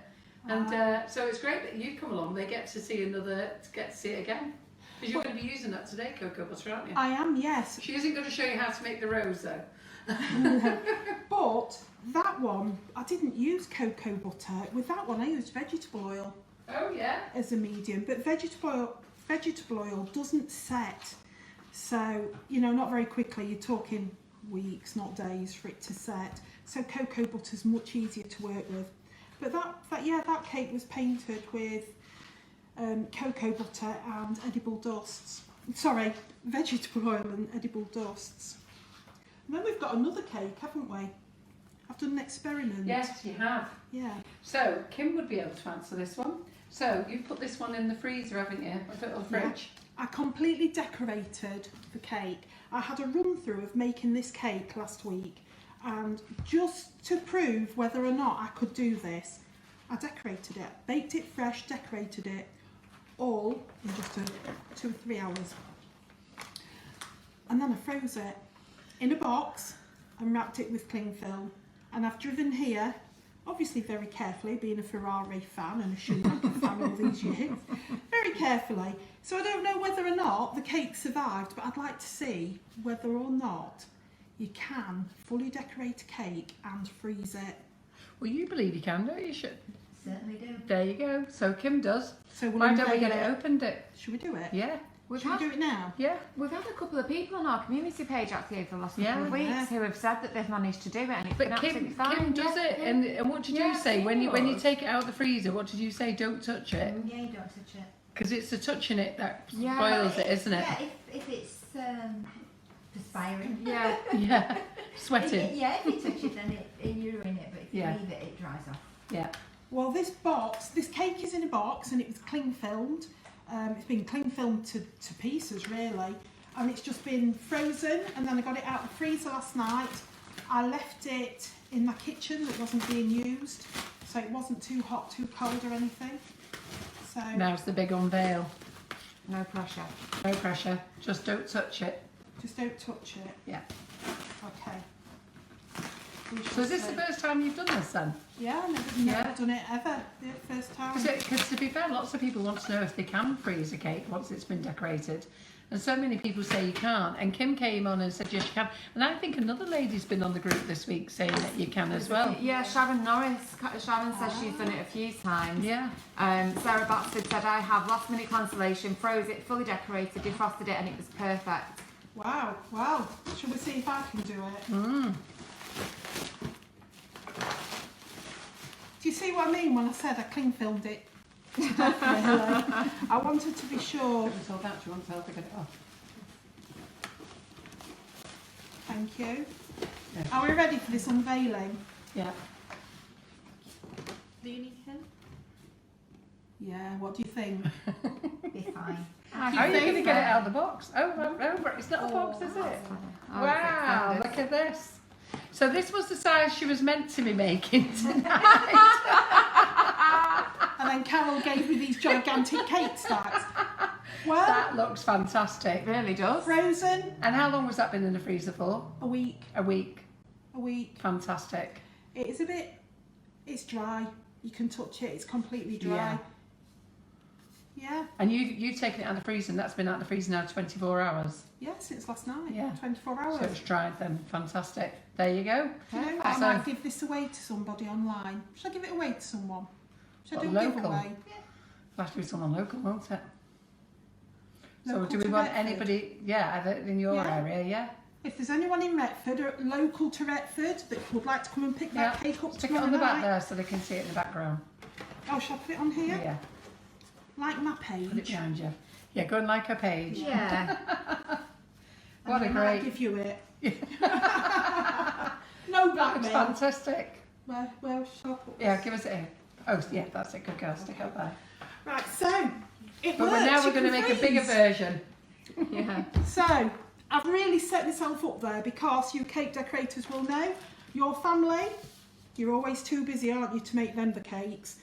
And so it's great that you've come along. They get to see it again. Because you're going to be using that today, cocoa butter, aren't you? I am, yes. She isn't going to show you how to make the rose though. But that one, I didn't use cocoa butter. With that one, I used vegetable oil Oh yeah. as a medium. But vegetable oil doesn't set. So, you know, not very quickly. You're talking weeks, not days, for it to set. So cocoa butter's much easier to work with. But that cake was painted with cocoa butter and edible dusts. Sorry, vegetable oil and edible dusts. And then we've got another cake, haven't we? I've done an experiment. Yes, you have. Yeah. So Kim would be able to answer this one. So you've put this one in the freezer, haven't you? A little fridge. I completely decorated the cake. I had a run through of making this cake last week, and just to prove whether or not I could do this, I decorated it, baked it fresh, decorated it, all in just 2 or 3 hours. And then I froze it in a box and wrapped it with cling film. And I've driven here, obviously very carefully, being a Ferrari fan and a Schumacher fan all these years, very carefully. So I don't know whether or not the cake survived, but I'd like to see whether or not you can fully decorate a cake and freeze it. Well, you believe you can, don't you? Certainly do. There you go. So Kim does. So we'll Why don't we unveil get it opened? Should we do it? Yeah. Should we do it now? Yeah. We've had a couple of people on our community page actually over the last couple Yeah. of weeks Yeah. who have said that they've managed to do it, and it's been But absolutely Kim fine. does Yeah, it, yeah. and what did Yeah, you say Kim when you does. take it out of the freezer? What did you say? Don't touch it, Yeah, you don't touch it. because it's the touching it that Yeah. spoils it, isn't it? Yeah, if it's perspiring. Yeah. Yeah. Sweating. If you touch it, then you ruin it. But if you Yeah. leave it, it dries off. Yeah. Well, this cake is in a box, and it was cling filmed. It's been cling filmed to pieces, really. And it's just been frozen, and then I got it out of the freezer last night. I left it in my kitchen that wasn't being used, so it wasn't too hot, too cold or anything. So Now's the big unveil. No pressure. No pressure. Just don't touch it. just don't touch it. Yeah. Okay. We So shall is this see. the first time you've done this then? Yeah, never Yeah. done it ever. The first time. Because to be fair, lots of people want to know if they can freeze a cake once it's been decorated. And so many people say you can't. And Kim came on and said, yes, you can. And I think another lady's been on the group this week saying that you can as well. Yeah, Sharon Norris. Sharon says she's done it a few times. Yeah. Sarah Batson said, I have last minute cancellation, froze it, fully decorated, defrosted it, and it was perfect. Wow, wow. Shall we see if I can do it? Mm. Do you see what I mean when I said I cling filmed it to death, really? I wanted to be sure. So that you want to help her get it off. Thank you. Yeah. Are we ready for this unveiling? Yeah. Do you need him? Yeah, what do you think? Be fine. How are you going to get it out of the box? Oh, it's not a box, is it? Oh, Wow, it's look at this. So this was the size she was meant to be making tonight. And then Carol gave me these gigantic cake stacks. Well, That looks fantastic. It really does. frozen, And how long was that been in the freezer for? a week. A week. A week. Fantastic. It is a bit, it's dry. You can touch it, it's completely dry. Yeah. Yeah, And you've taken it out of the freezer, and that's been out of the freezer now 24 hours. yeah, since last night. Yeah. 24 hours. So it's dried then. Fantastic. There you go. Do you know what? I So- might give this away to somebody online. Should I give it away to someone? Should I do What, a local? giveaway? It'll have to be someone local, won't it? So Local do we to want Retford? anybody, either in your Yeah. area, yeah? If there's anyone in Retford or local to Retford that would like to come and pick that cake up Stick it tomorrow on the back night. there so they can see it in the background. Oh, shall I put it on here? Yeah. Like my Put it page. behind you. Yeah, go and like her page. Yeah. What a And I might great... give you it. No That's blackmail. fantastic. Well, shall I put this? Yeah, give us it. Oh, yeah, that's it. Good girl. Stick up there. Right, so it But works. now we're you going to can make a bigger freeze. version. Yeah. So I've really set myself up there because you cake decorators will know your family. You're always too busy, aren't you, to make them the cakes?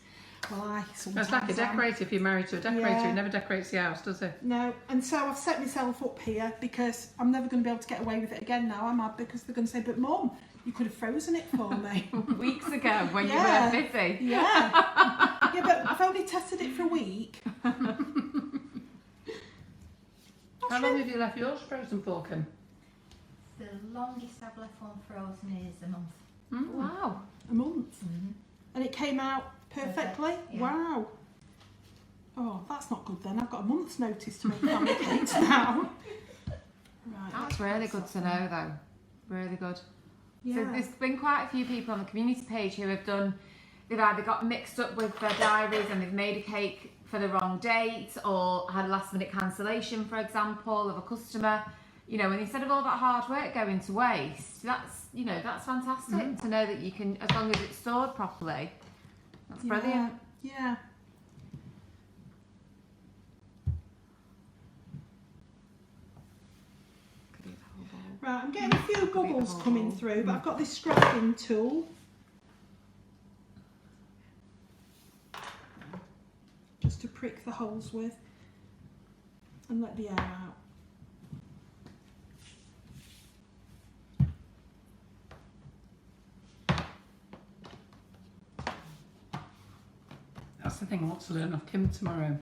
Well, I sometimes It's like a am. decorator. If you're married to a decorator, Yeah. he never decorates the house, does he? No, and so I've set myself up here because I'm never going to be able to get away with it again now, am I? Because they're going to say, but Mum, you could have frozen it for me. Weeks ago when Yeah. you were busy. Yeah. Yeah, but I've only tested it for a week. How long have you left yours frozen for, Kim? The longest I've left one frozen is a month. Mm. Wow. A month. And it came out perfectly? Perfect, yeah. Wow. Oh, that's not good then. I've got a month's notice to make family cakes now. Right, That's really good to know though. Really good. Yeah. So there's been quite a few people on the community page who have done, they've either got mixed up with their diaries and they've made a cake for the wrong date or had a last minute cancellation, for example, of a customer. You know, and instead of all that hard work going to waste, that's, you know, that's fantastic to know that you can, as long as it's stored properly. That's brilliant. Yeah. Could eat the whole bowl. Right, I'm getting a few bubbles whole coming bowl. through, but I've got this scraping tool. Just to prick the holes with and let the air out. That's the thing I want to learn off Kim tomorrow.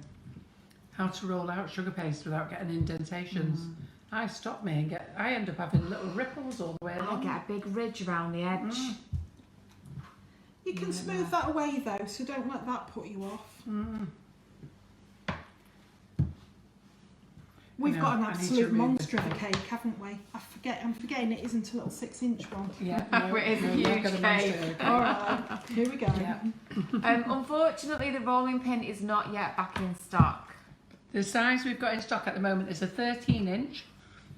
How to roll out sugar paste without getting indentations. I stop me and I end up having little ripples all the way I along. get a big ridge around the edge. You can smooth that away though, so don't let that put you off. We've No, got an I need to absolute remove monster this of a cake, haven't we? I'm forgetting it isn't a little 6-inch one. Yeah, no, It is a no, huge I've got a monster cake. cake. All right, here we go. Yeah. Unfortunately, the rolling pin is not yet back in stock. The size we've got in stock at the moment is a 13-inch.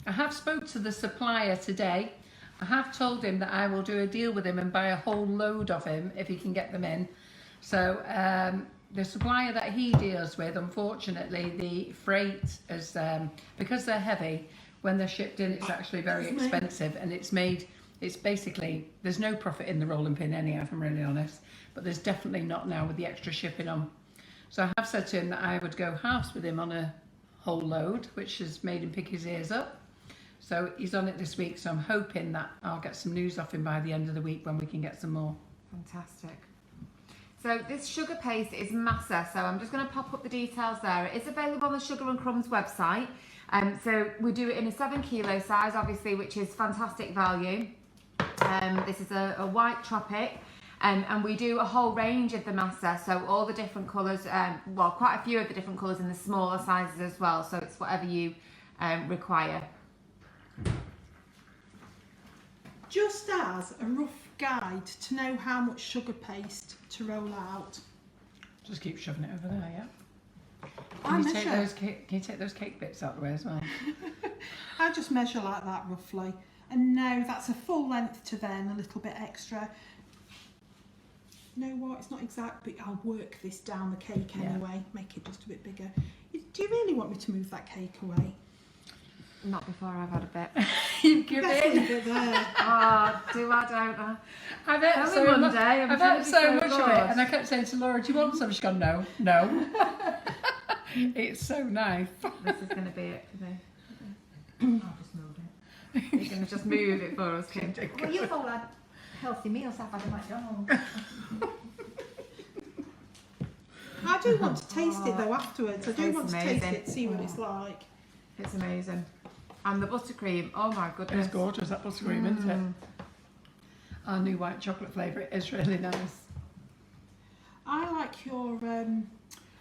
I have spoke to the supplier today. I have told him that I will do a deal with him and buy a whole load of him if he can get them in. So the supplier that he deals with, unfortunately, the freight is, because they're heavy, when they're shipped in, it's actually very expensive, and it's basically, there's no profit in the rolling pin anyhow, if I'm really honest, but there's definitely not now with the extra shipping on. So I have said to him that I would go halves with him on a whole load, which has made him pick his ears up. So he's on it this week, so I'm hoping that I'll get some news off him by the end of the week when we can get some more. Fantastic. So this sugar paste is Massa, so I'm just going to pop up the details there. It is available on the Sugar and Crumbs website. So we do it in a 7 kilo size, obviously, which is fantastic value. This is a white tropic, and we do a whole range of the Massa, so all the different colours, well, quite a few of the different colours in the smaller sizes as well, so it's whatever you require. Just as a rough guide to know how much sugar paste to roll out. Just keep shoving it over there, yeah? I Can you measure. take those cake bits out of the way as well? I just measure like that roughly. And no, that's a full length to then, a little bit extra. You know what, it's not exact, but I'll work this down the cake Yeah. anyway, make it just a bit bigger. Do you really want me to move that cake away? Not before I've had a bit. You give Let's in. leave it there. Oh, do I, don't I? I've ate Only so one much. day, I'm I've trying had to be so so much of good. it, and I kept saying to Laura, "Do you want some?" She's gone, "No, no." It's so nice. This is going to be it for me. I'll just move it. You're going to just move it for us, Kim. Well, you've all had healthy meals, I've had a McDonald's. I do want to taste it though afterwards. I do Tastes want to taste amazing. it, see what it's like. It's amazing. And the buttercream, oh my goodness. It's gorgeous, that buttercream, isn't it? Our new white chocolate flavour, it is really nice. I like your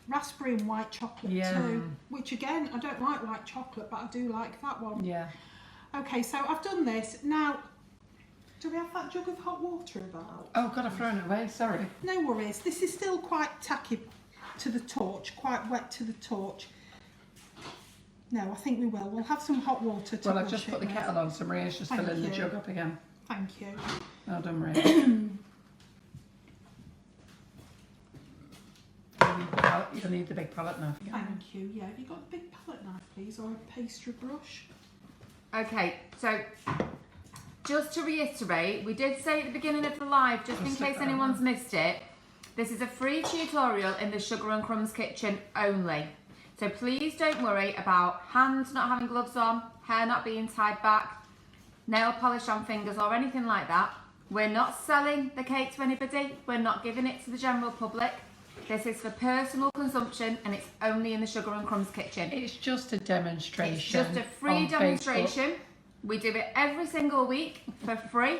raspberry and white chocolate Yeah. too, which again, I don't like white chocolate, but I do like that one. Yeah. Okay, so I've done this. Now, do we have that jug of hot water about? Oh God, I've thrown it away, sorry. No worries, this is still quite tacky to the torch, quite wet to the torch. No, I think we will. We'll have some hot water to Well, I've wash just it put the with. kettle on, so Maria's just Thank filling the you. jug up again. Thank you. Well done, Maria. You'll need the big palette knife again. Thank you. Yeah, have you got a big palette knife, please, or a pastry brush? Okay, so just to reiterate, we did say at the beginning of the live, just in case anyone's missed it, this is a free tutorial in the Sugar and Crumbs kitchen only. So please don't worry about hands not having gloves on, hair not being tied back, nail polish on fingers or anything like that. We're not selling the cake to anybody. We're not giving it to the general public. This is for personal consumption and it's only in the Sugar and Crumbs kitchen. It's just a demonstration. It's just a free on demonstration. Facebook. We do it every single week for free.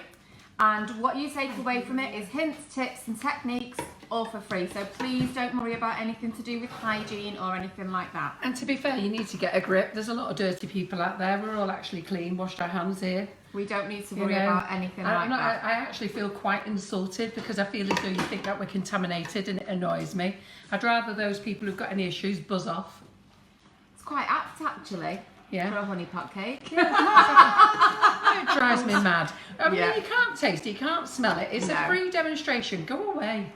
And what you take away from it is hints, tips and techniques, all for free. So please don't worry about anything to do with hygiene or anything like that. And to be fair, you need to get a grip. There's a lot of dirty people out there. We're all actually clean, washed our hands here. We don't need to worry You know, about anything like that. I actually feel quite insulted because I feel as though you think that we're contaminated and it annoys me. I'd rather those people who've got any issues buzz off. It's quite apt actually Yeah. for a honey pot cake. It drives me mad. I mean, Yeah. you can't taste it, you can't smell it. It's No. a free demonstration. Go away.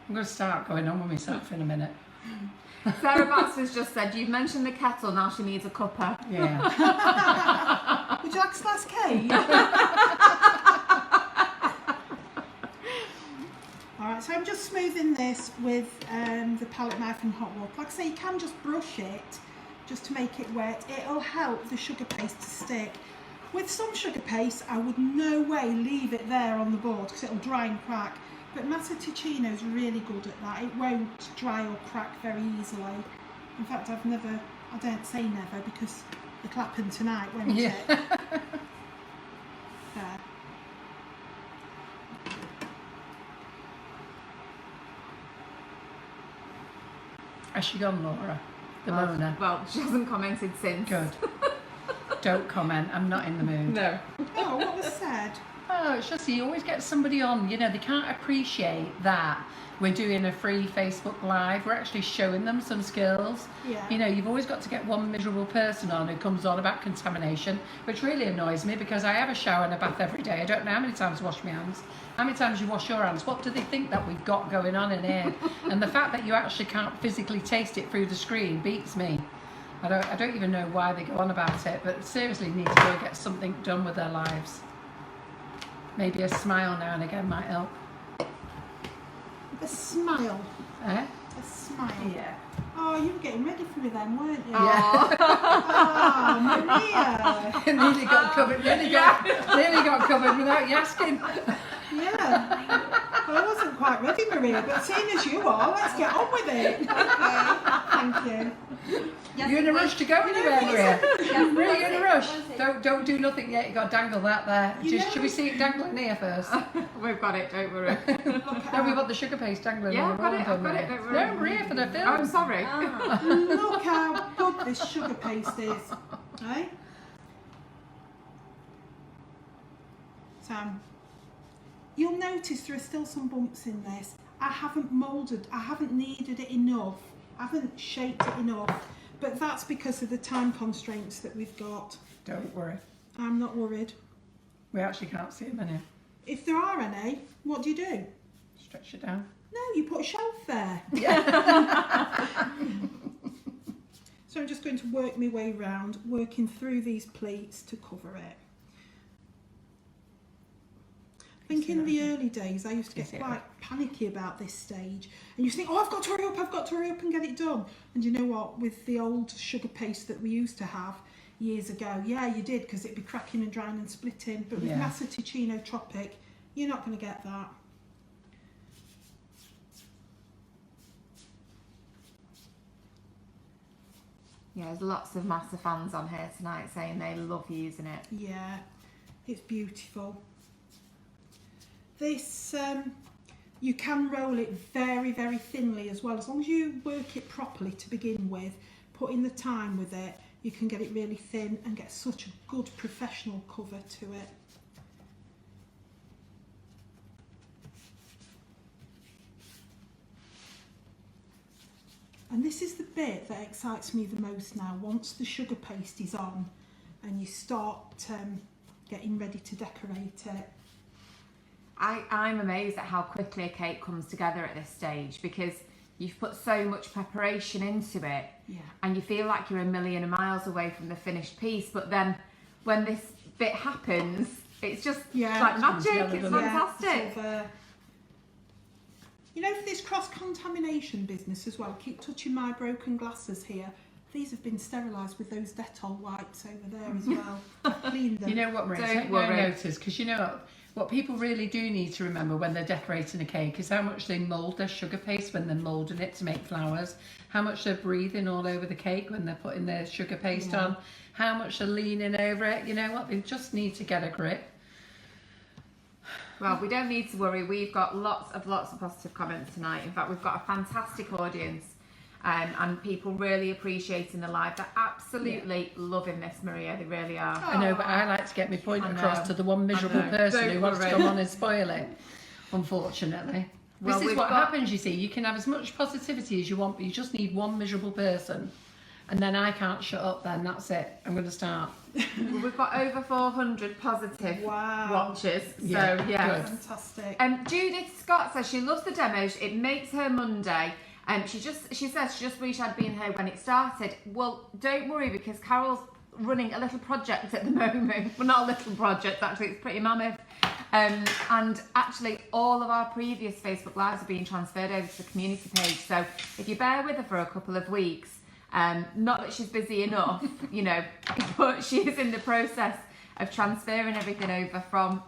I'm going to start going on with myself in a minute. Sarah Batts has just said, you've mentioned the kettle, now she needs a cuppa. Yeah. Would you like a slice of cake? Alright, so I'm just smoothing this with the palette knife and hot water. Like I say, you can just brush it just to make it wet. It'll help the sugar paste to stick. With some sugar paste, I would no way leave it there on the board because it'll dry and crack. But Massaticino is really good at that. It won't dry or crack very easily. In fact, I don't say never because it'll happen tonight, won't Yeah. it? There. Has she gone, Laura? The moaner. Well, she hasn't commented since. Good. Don't comment. I'm not in the mood. No. Oh, what was said? Oh, it's just you always get somebody on, you know, they can't appreciate that we're doing a free Facebook Live. We're actually showing them some skills. Yeah. You know, you've always got to get one miserable person on who comes on about contamination, which really annoys me because I have a shower and a bath every day. I don't know how many times I wash my hands. How many times you wash your hands? What do they think that we've got going on in here? And the fact that you actually can't physically taste it through the screen beats me. I don't even know why they go on about it, but seriously need to go get something done with their lives. Maybe a smile now and again might help. A smile. Eh? A smile. Yeah. Oh, you were getting ready for me then, weren't you? Yeah. Oh, Maria. nearly got covered. Nearly got covered without you asking. Yeah. Well, I wasn't quite ready, Maria, but seeing as you are, let's get on with it. Okay. Thank you. Yes, You're in a rush to go anywhere, Maria. Yes, Maria, you're in a rush. was it? Don't do nothing yet. You got to dangle that there. You know- Should we see it dangling here first? We've got it, don't worry. No, we've got the sugar paste dangling. Yeah, on I've the got wall, it, I've haven't got we? it, don't worry. No, Maria, for the film. Oh, I'm sorry. Ah. Look how good this sugar paste is. Right? So, you'll notice there are still some bumps in this. I haven't moulded, I haven't kneaded it enough. I haven't shaped it enough. But that's because of the time constraints that we've got. Don't worry. I'm not worried. We actually can't see them in here. If there are any, what do you do? Stretch it down. No, you put a shelf there. So I'm just going to work my way round, working through these pleats to cover it. I think in the early days I used to get quite panicky about this stage, and you think, oh, I've got to hurry up and get it done. And you know what, with the old sugar paste that we used to have years ago, yeah, you did, because it'd be cracking and drying and splitting, but with Yeah. Massaticino Tropic, you're not going to get that. Yeah, there's lots of Massa fans on here tonight saying they love using it. Yeah, it's beautiful. This, you can roll it very, very thinly as well. As long as you work it properly to begin with, put in the time with it, you can get it really thin and get such a good professional cover to it. And this is the bit that excites me the most now. Once the sugar paste is on and you start getting ready to decorate it. I'm amazed at how quickly a cake comes together at this stage, because you've put so much preparation into it, and you feel like you're a million miles away from the finished piece, but then when this bit happens, it's just like magic. It's fantastic. You know, for this cross-contamination business as well, keep touching my broken glasses here. These have been sterilised with those Dettol wipes over there as well. Clean them. You know what, Maria? Take no notice, because you know what people really do need to remember when they're decorating a cake is how much they mould their sugar paste when they're moulding it to make flowers, how much they're breathing all over the cake when they're putting their sugar paste on, how much they're leaning over it. You know what? They just need to get a grip. Well, we don't need to worry. We've got lots of positive comments tonight. In fact, we've got a fantastic audience, and people really appreciating the live. They're absolutely loving this, Maria. They really are. I know, but I like to get my point across to the one miserable person who wants to come on and spoil it, unfortunately. Well, this is what happens, you see. You can have as much positivity as you want, but you just need one miserable person. And then I can't shut up then, that's it. I'm going to start. Well, we've got over 400 positive watches. So, yeah. Fantastic. Judith Scott says she loves the demos. It makes her Monday. She says she just wished I'd been here when it started. Well, don't worry, because Carol's running a little project at the moment. Well, not a little project, actually. It's pretty mammoth. And actually, all of our previous Facebook Lives are being transferred over to the community page. So if you bear with her for a couple of weeks, not that she's busy enough, you know, but she is in the process of transferring everything over from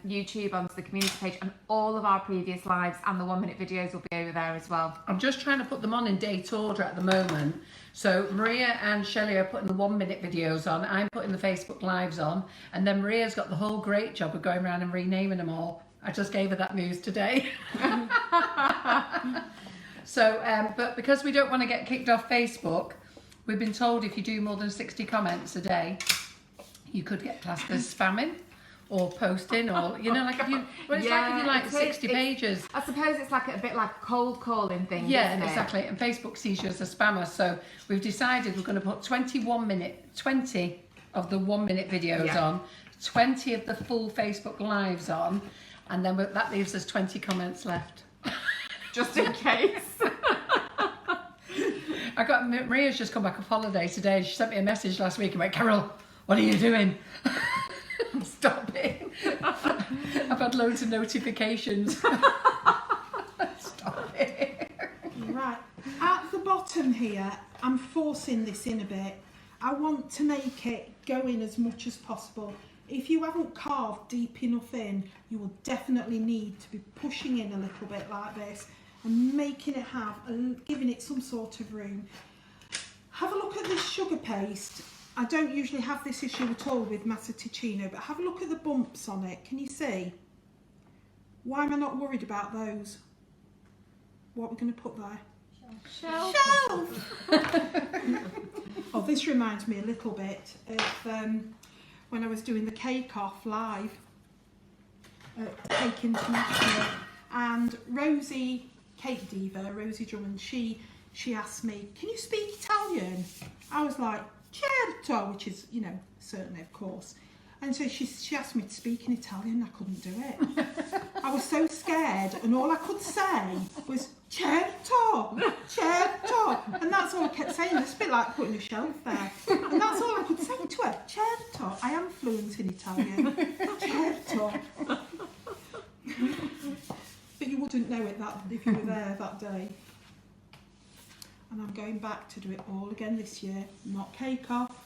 YouTube onto the community page, and all of our previous lives and the 1 minute videos will be over there as well. I'm just trying to put them on in date order at the moment. So Maria and Shelley are putting the 1 minute videos on, I'm putting the Facebook Lives on, and then Maria's got the whole great job of going around and renaming them all. I just gave her that news today. So, but because we don't want to get kicked off Facebook, we've been told if you do more than 60 comments a day, you could get classed as spamming or posting, or, you know, like if you, well, it's like if you like 60 pages. I suppose it's like a bit like a cold calling thing, yeah, isn't it? Exactly. And Facebook sees you as a spammer. So we've decided we're going to put 20 of the 1 minute videos on, 20 of the full Facebook Lives on, and then that leaves us 20 comments left. Just in case. Maria's just come back off holiday today. She sent me a message last week and went, Carol, what are you doing? Stop it. I've had loads of notifications. Stop it. Right, at the bottom here, I'm forcing this in a bit. I want to make it go in as much as possible. If you haven't carved deep enough in, you will definitely need to be pushing in a little bit like this and making it giving it some sort of room. Have a look at this sugar paste. I don't usually have this issue at all with Massaticino, but have a look at the bumps on it. Can you see? Why am I not worried about those? What are we going to put there? Shelf! Oh, this reminds me a little bit of when I was doing the Cake Off live at Cake International, and Rosie, Cake Diva, Rosie Drummond, she asked me, can you speak Italian? I was like, certo, which is, you know, certainly, of course. And so she asked me to speak in Italian, I couldn't do it. I was so scared, and all I could say was, certo, certo. And that's all I kept saying. It's a bit like putting a shelf there. And that's all I could say to her, certo. I am fluent in Italian, certo. But you wouldn't know it if you were there that day. And I'm going back to do it all again this year. Not Cake Off,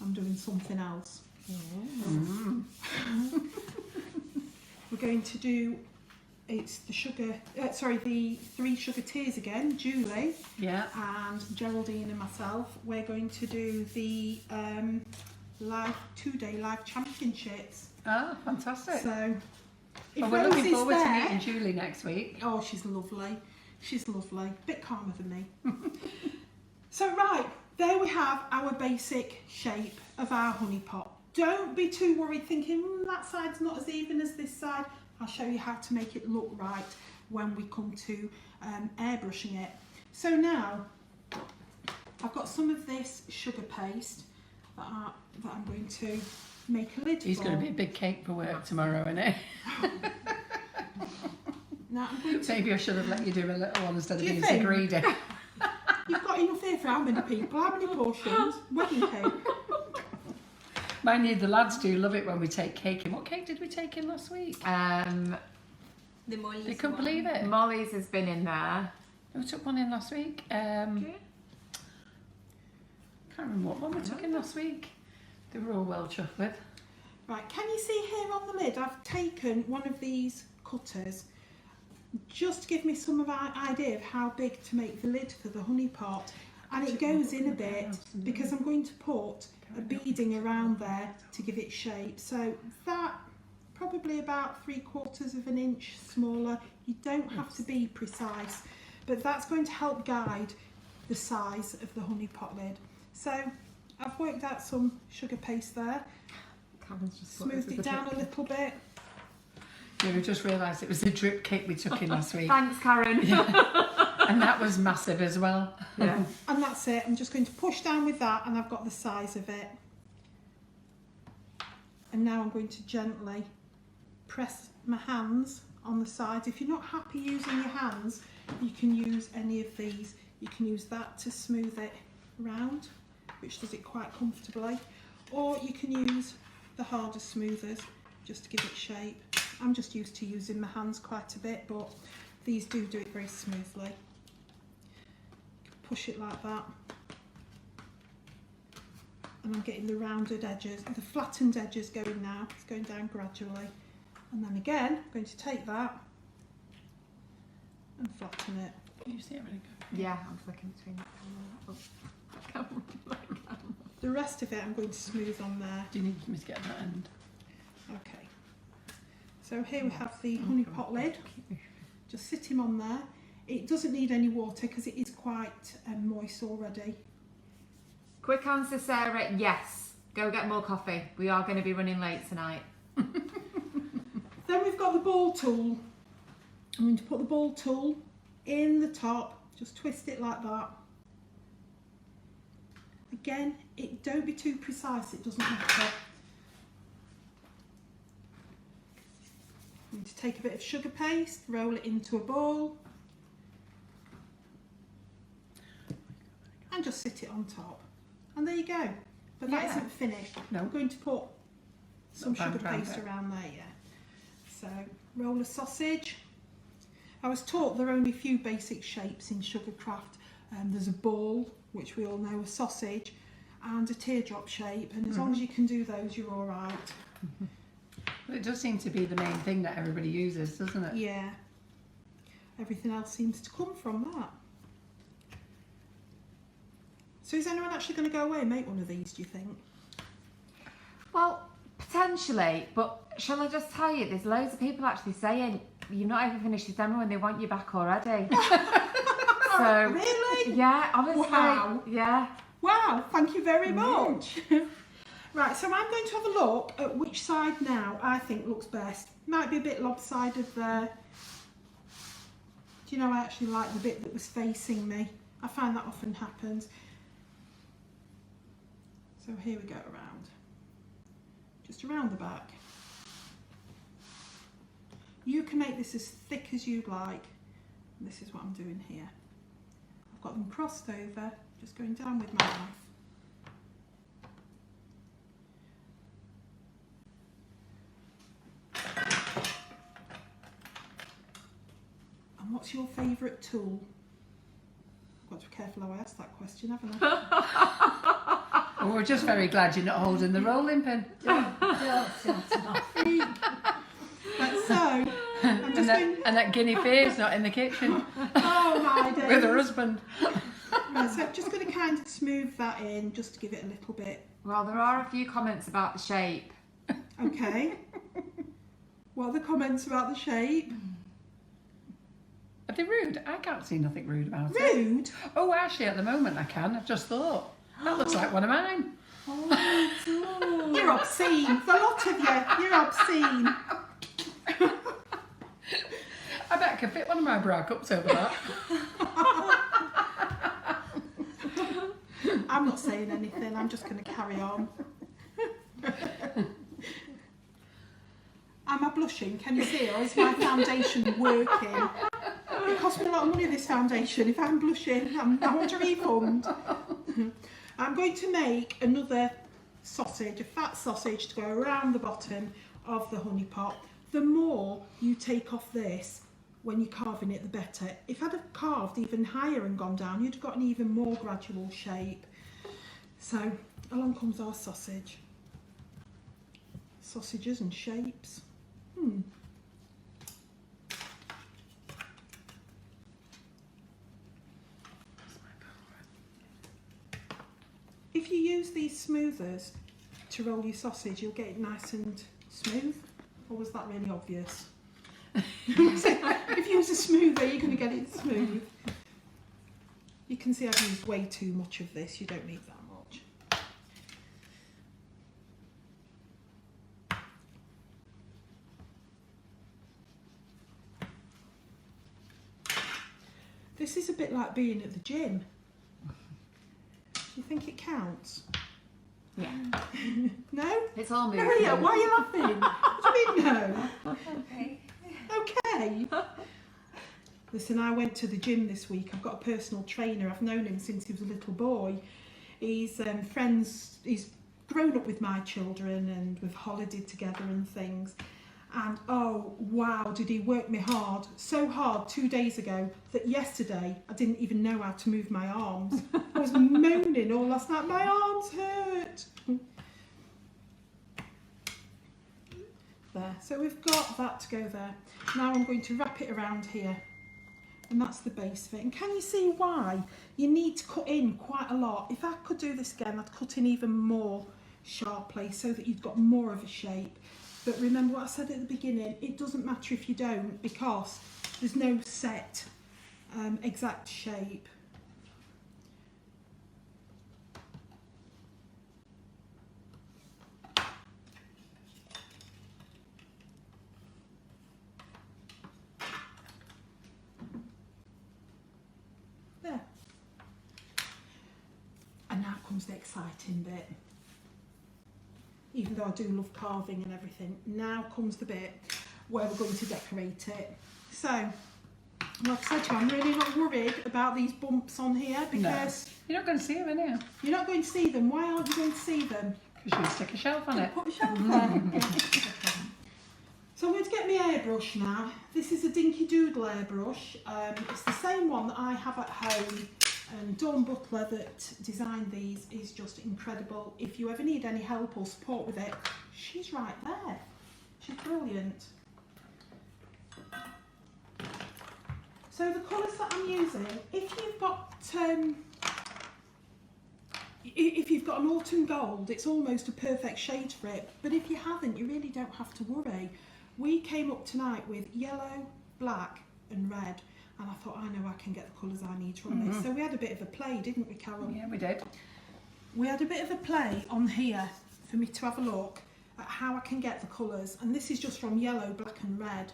I'm doing something else. We're going to do, it's the sugar, the 3 sugar tears again, Julie, and Geraldine and myself. We're going to do the live 2-day live championships. Oh, fantastic. So, if we're looking Rosie's forward there, to meeting Julie next week. Oh, she's lovely. She's lovely. A bit calmer than me. So, right, there we have our basic shape of our honey pot. Don't be too worried thinking, that side's not as even as this side. I'll show you how to make it look right when we come to airbrushing it. So now, I've got some of this sugar paste that I'm going to make a lid He's for. going to be a big cake for work tomorrow, isn't he? Now I'm going to... Maybe I should have let you do a little one instead of Do you being so think? greedy. You've got enough here for how many people? How many portions? Wedding cake. Mind you, the lads do love it when we take cake in. What cake did we take in last week? The Molly's They couldn't one. believe it. Molly's has been in there. We took one in last week. Can't remember what one we took in last week. They were all well chuffed with. Right, can you see here on the lid, I've taken one of these cutters just to give me some of an idea of how big to make the lid for the honey pot. And it goes in a bit because I'm going to put a beading around there to give it shape. So that, probably about 3/4 of an inch smaller. You don't have to be precise, but that's going to help guide the size of the honey pot lid. So I've worked out some sugar paste there, smoothed it down a little bit. Yeah, we just realised it was the drip cake we took in last week. Thanks, Karen. And that was massive as well. Yeah. And that's it. I'm just going to push down with that, and I've got the size of it. And now I'm going to gently press my hands on the sides. If you're not happy using your hands, you can use any of these. You can use that to smooth it round, which does it quite comfortably. Or you can use the harder smoothers just to give it shape. I'm just used to using my hands quite a bit, but these do it very smoothly. Push it like that. And I'm getting the rounded edges, the flattened edges going now. It's going down gradually. And then again, I'm going to take that and flatten it. Can you see everything? Yeah, I'm flicking between the camera. The rest of it I'm going to smooth on there. Do you need me to get that end? Okay. So here we have the honey pot lid. Just sit him on there. It doesn't need any water because it is quite moist already. Quick answer, Sarah. Yes. Go get more coffee. We are going to be running late tonight. Then we've got the ball tool. I'm going to put the ball tool in the top. Just twist it like that. Again, don't be too precise. It doesn't matter. I'm going to take a bit of sugar paste, roll it into a ball, and just sit it on top. And there you go. But that Yeah. isn't finished. No. I'm going to put some Band sugar around paste it. around there, yeah. So, roll a sausage. I was taught there are only a few basic shapes in sugarcraft. There's a ball, which we all know, a sausage, and a teardrop shape. And as long as you can do those, you're all right. Well, it does seem to be the main thing that everybody uses, doesn't it? Yeah. Everything else seems to come from that. So is anyone actually going to go away and make one of these, do you think? Well, potentially, but shall I just tell you, there's loads of people actually saying, you've not even finished your demo and they want you back already. So, Really? yeah, honestly. Wow. Yeah. Wow, thank you very much. Right, so I'm going to have a look at which side now I think looks best. Might be a bit lopsided there. Do you know, I actually like the bit that was facing me. I find that often happens. So here we go around. Just around the back. You can make this as thick as you'd like. And this is what I'm doing here. I've got them crossed over, just going down with my knife. And what's your favourite tool? I've got to be careful how I ask that question, haven't I? Well, we're just very glad you're not holding the rolling pin. Right, so, I'm just going... And that guinea pear's not in the kitchen Oh my days. with her husband. Right, so I'm just going to kind of smooth that in, just to give it a little bit. Well, there are a few comments about the shape. Okay. What are the comments about the shape? Are they rude? I can't see nothing rude about it. Rude? Oh, actually, at the moment I can. I've just thought. That looks like one of mine. Oh, you're obscene. The lot of you, you're obscene. I bet I could fit one of my bra cups over that. I'm not saying anything, I'm just going to carry on. Am I blushing? Can you see? Or is my foundation working? It cost me a lot of money, this foundation. If I'm blushing, I want a refund. I'm going to make another sausage, a fat sausage, to go around the bottom of the honey pot. The more you take off this when you're carving it, the better. If I'd have carved even higher and gone down, you'd have got an even more gradual shape. So along comes our sausage. Sausages and shapes. If you use these smoothers to roll your sausage, you'll get it nice and smooth. Or was that really obvious? If you use a smoother, you're going to get it smooth. You can see I've used way too much of this. You don't need that much. This is a bit like being at the gym. Do you think it counts? Yeah. No? It's all moving. Maria, why are you laughing? What do you mean no? Okay. Okay. Listen, I went to the gym this week. I've got a personal trainer. I've known him since he was a little boy. He's he's grown up with my children and we've holidayed together and things. And oh wow, did he work me hard. So hard 2 days ago that yesterday I didn't even know how to move my arms. I was moaning all last night, my arms hurt. There, so we've got that to go there. Now I'm going to wrap it around here. And that's the base of it. And can you see why you need to cut in quite a lot? If I could do this again, I'd cut in even more sharply so that you've got more of a shape. But remember what I said at the beginning, it doesn't matter if you don't, because there's no set exact shape. There. And now comes the exciting bit. Even though I do love carving and everything, now comes the bit where we're going to decorate it. So, like I said to you, I'm really not worried about these bumps on here because You're not going to see them, are you? you're not going to see them. Why aren't you going to see them? Because you stick a shelf on it. Put a shelf there. So I'm going to get my airbrush now. This is a Dinky Doodle airbrush. It's the same one that I have at home. And Dawn Butler that designed these is just incredible. If you ever need any help or support with it, she's right there. She's brilliant. So the colours that I'm using, if you've got an autumn gold, it's almost a perfect shade for it. But if you haven't, you really don't have to worry. We came up tonight with yellow, black and red. And I thought, I know I can get the colours I need from this. So we had a bit of a play, didn't we, Carol? Yeah, we did. We had a bit of a play on here for me to have a look at how I can get the colours. And this is just from yellow, black and red.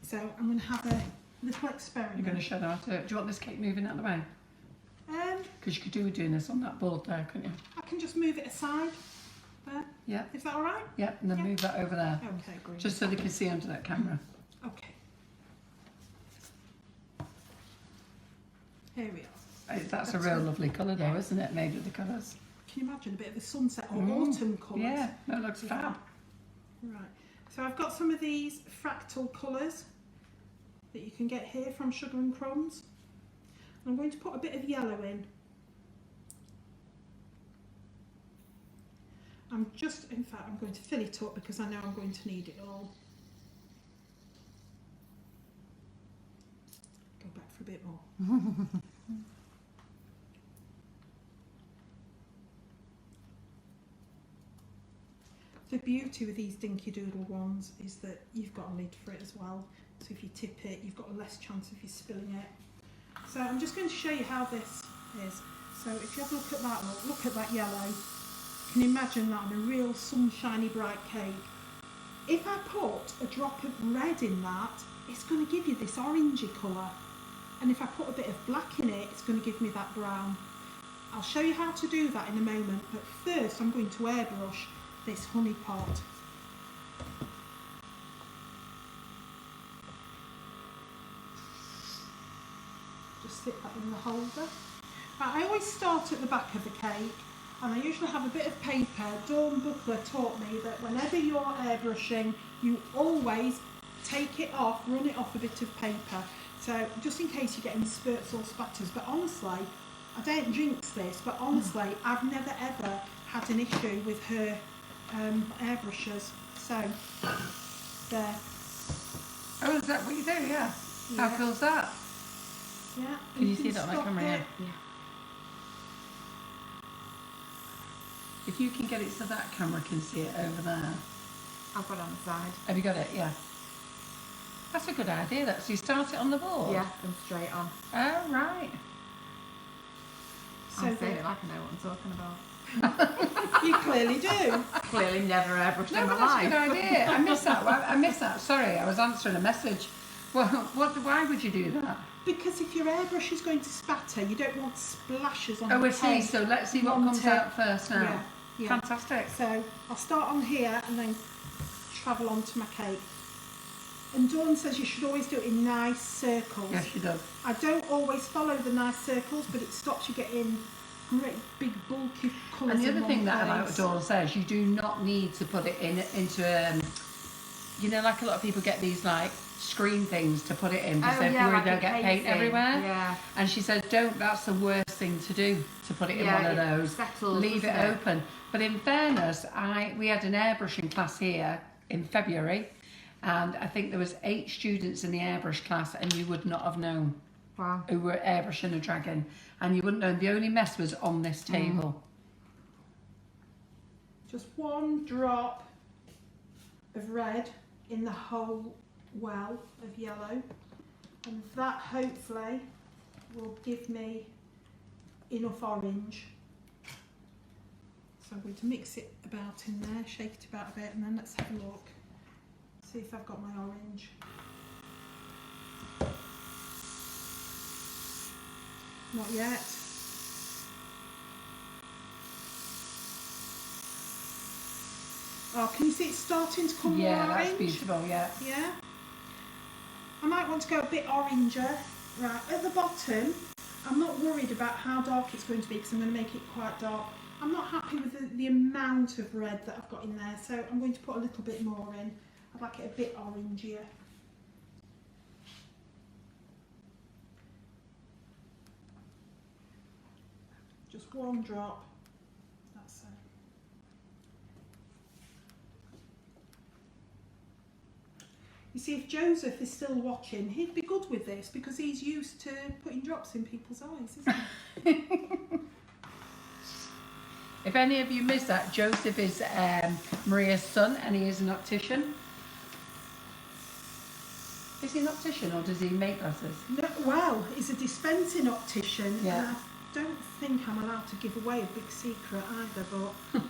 So I'm going to have a little experiment. You're going to show them how to do it. Do you want this cake moving out of the way? Because you could do doing this on that board there, couldn't you? I can just move it aside. There. Yeah. Is that all right? Yeah, and then Yeah. move that over there. Okay, great. Just so they can see under that camera. Okay. Here we are. That's a real lovely colour though, isn't it? Made with the colours. Can you imagine a bit of a sunset or autumn colours? Yeah, that looks fab. Right, so I've got some of these fractal colours that you can get here from Sugar and Crumbs. I'm going to put a bit of yellow in. In fact, I'm going to fill it up because I know I'm going to need it all. Go back for a bit more. The beauty with these Dinky Doodle ones is that you've got a lid for it as well. So if you tip it, you've got a less chance of you spilling it. So I'm just going to show you how this is. So if you have a look at that, look at that yellow. You can imagine that on a real sunshiny bright cake. If I put a drop of red in that, it's going to give you this orangey colour. And if I put a bit of black in it, it's going to give me that brown. I'll show you how to do that in a moment, but first I'm going to airbrush this honey pot. Just stick that in the holder. Right, I always start at the back of the cake, and I usually have a bit of paper. Dawn Buckler taught me that whenever you're airbrushing, you always take it off, run it off a bit of paper. So just in case you're getting spurts or spatters. But honestly, I don't jinx this, but honestly, I've never ever had an issue with her airbrushes. So, there. Oh, is that what you do? Yeah. Yeah. How cool's that? Yeah. Can you see that on the stop camera? it. Yeah. If you can get it so that camera can see it over there. I've got it on the side. Have you got it? Yeah. That's a good idea. That so you start it on the board. Yeah, and straight on. Oh right. So I'm saying the- it like I know what I'm talking about. You clearly do. Clearly never airbrushed No, in my but that's a life. good idea. I missed that. I missed that. Sorry, I was answering a message. Well, why would you do that? Because if your airbrush is going to spatter, you don't want splashes on Oh, the I see. cake. So let's see what Want comes it. out first now. Yeah, yeah. Fantastic. So I'll start on here and then travel onto my cake. And Dawn says you should always do it in nice circles. Yes, she does. I don't always follow the nice circles, but it stops you getting great big bulky colours. And the in other one thing that I like what place. Dawn says, you do not need to put it into you know, like a lot of people get these like screen things to put it in because they're worried like they'll a get paint casing. everywhere. Yeah. And she says, don't, that's the worst thing to do, to put it in one of it those. settles, Leave it doesn't it? open. But in fairness, we had an airbrushing class here in February, and I think there was 8 students in the airbrush class, and you would not have known Wow. who were airbrushing a dragon, and you wouldn't know. The only mess was on this table. Just one drop of red in the whole well of yellow, and that hopefully will give me enough orange. So I'm going to mix it about in there, shake it about a bit, and then let's have a look. See if I've got my orange. Not yet. Oh, can you see it's starting to come Yeah, more that's orange? beautiful, yeah. Yeah. I might want to go a bit oranger. Right, at the bottom, I'm not worried about how dark it's going to be because I'm going to make it quite dark. I'm not happy with the amount of red that I've got in there, so I'm going to put a little bit more in. I'd like it a bit orangier. Just one drop. That's it. You see, if Joseph is still watching, he'd be good with this because he's used to putting drops in people's eyes, isn't he? If any of you missed that, Joseph is Maria's son, and he is an optician. Is he an optician, or does he make glasses? No, well, he's a dispensing optician. Yeah. And I don't think I'm allowed to give away a big secret either, but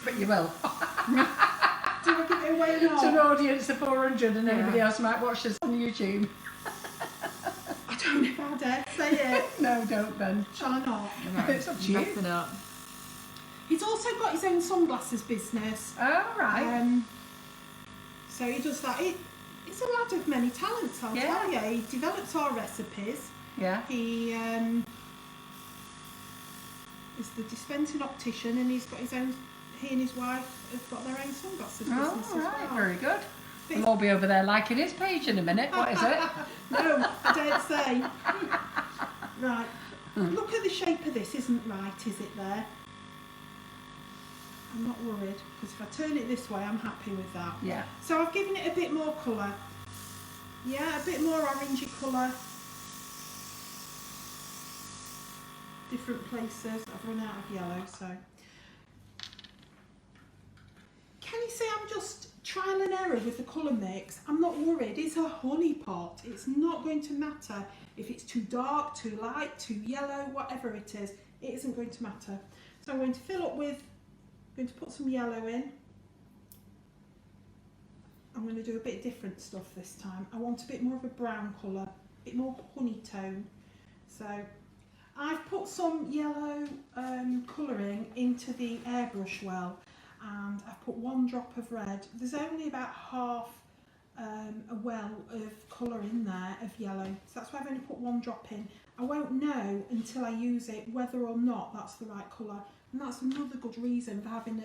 But you will. do I give it away or To an not? audience of 400, and everybody else might watch this on YouTube. I don't know if I dare say it. No, don't then. Shall I not? It's up to you. Messing up. He's also got his own sunglasses business. Oh, right. So he does that. He's a lad of many talents, I'll Yeah. tell you. He develops our recipes. Yeah. He is the dispensing optician, and he's got his own. He and his wife have got their own sunglasses business Oh, as right. well. Very good. We'll all be over there liking his page in a minute. What is it? No, I don't say. Right. Look at the shape of this. Isn't right, is it there? I'm not worried because if I turn it this way, I'm happy with that. Yeah. So I've given it a bit more colour. Yeah, a bit more orangey colour. Different places. I've run out of yellow, so. Can you see I'm just trial and error with the colour mix? I'm not worried. It's a honey pot. It's not going to matter if it's too dark, too light, too yellow, whatever it is. It isn't going to matter. So I'm going to fill up with, I'm going to put some yellow in. I'm going to do a bit different stuff this time. I want a bit more of a brown colour, a bit more honey tone. So I've put some yellow colouring into the airbrush well, and I've put 1 drop of red. There's only about half a well of colour in there of yellow, so that's why I've only put 1 drop in. I won't know until I use it whether or not that's the right colour, and that's another good reason for having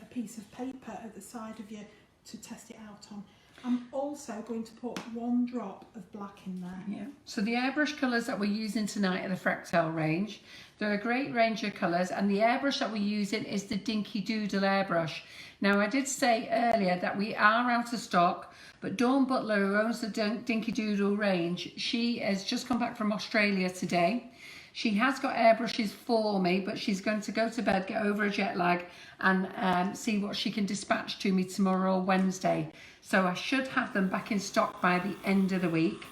a piece of paper at the side of you to test it out on. I'm also going to put 1 drop of black in there. Yeah. So the airbrush colours that we're using tonight are the Fractal range. They're a great range of colours, and the airbrush that we're using is the Dinky Doodle airbrush. Now, I did say earlier that we are out of stock, but Dawn Butler, who owns the Dinky Doodle range, she has just come back from Australia today. She has got airbrushes for me, but she's going to go to bed, get over a jet lag, and see what she can dispatch to me tomorrow or Wednesday. So I should have them back in stock by the end of the week.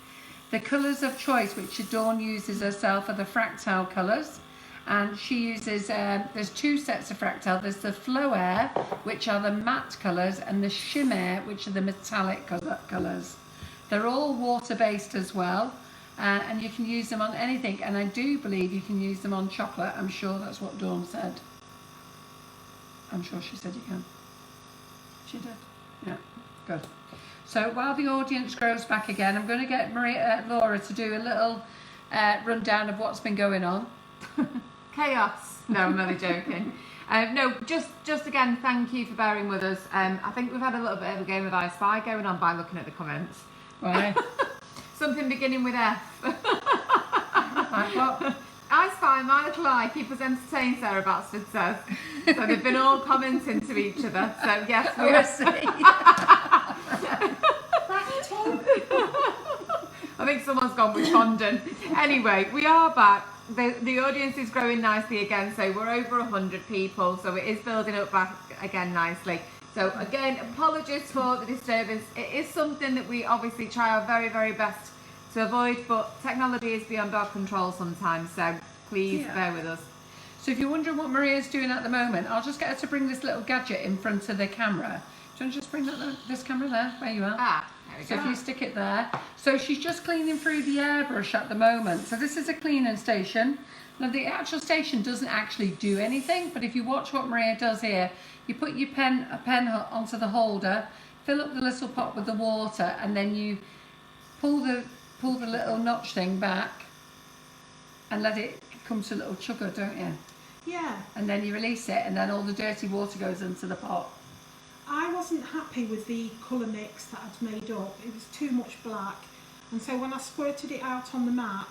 The colours of choice which Dawn uses herself are the Fractal colours, and she uses, there's 2 sets of Fractal. There's the Flow Air, which are the matte colours, and the Shimmer, which are the metallic colours. They're all water-based as well. And you can use them on anything, and I do believe you can use them on chocolate. I'm sure that's what Dawn said. I'm sure she said you can. She did. Yeah, good. So while the audience grows back again, I'm going to get Laura to do a little rundown of what's been going on. Chaos. No, I'm only joking. No, just again, thank you for bearing with us. I think we've had a little bit of a game of I Spy going on by looking at the comments. Right. Something beginning with F. Like what? I spy my little eye, keep us entertained, Sarah Batsford says. So they've been all commenting to each other. So yes, we are. I think someone's gone with fondant. Anyway, we are back. The audience is growing nicely again, so we're over 100 people, so it is building up back again nicely. So again, apologies for the disturbance. It is something that we obviously try our very, very best to avoid, but technology is beyond our control sometimes, so please bear with us. So if you're wondering what Maria's doing at the moment, I'll just get her to bring this little gadget in front of the camera. Do you want to just bring this camera there, where you are? There we So go. if you stick it there. So she's just cleaning through the airbrush at the moment. So this is a cleaning station. Now the actual station doesn't actually do anything, but if you watch what Maria does here, you put your pen onto the holder, fill up the little pot with the water, and then you pull the little notch thing back and let it come to a little chugger, don't you? Yeah. And then you release it, and then all the dirty water goes into the pot. I wasn't happy with the colour mix that I'd made up. It was too much black, and so when I squirted it out on the mat,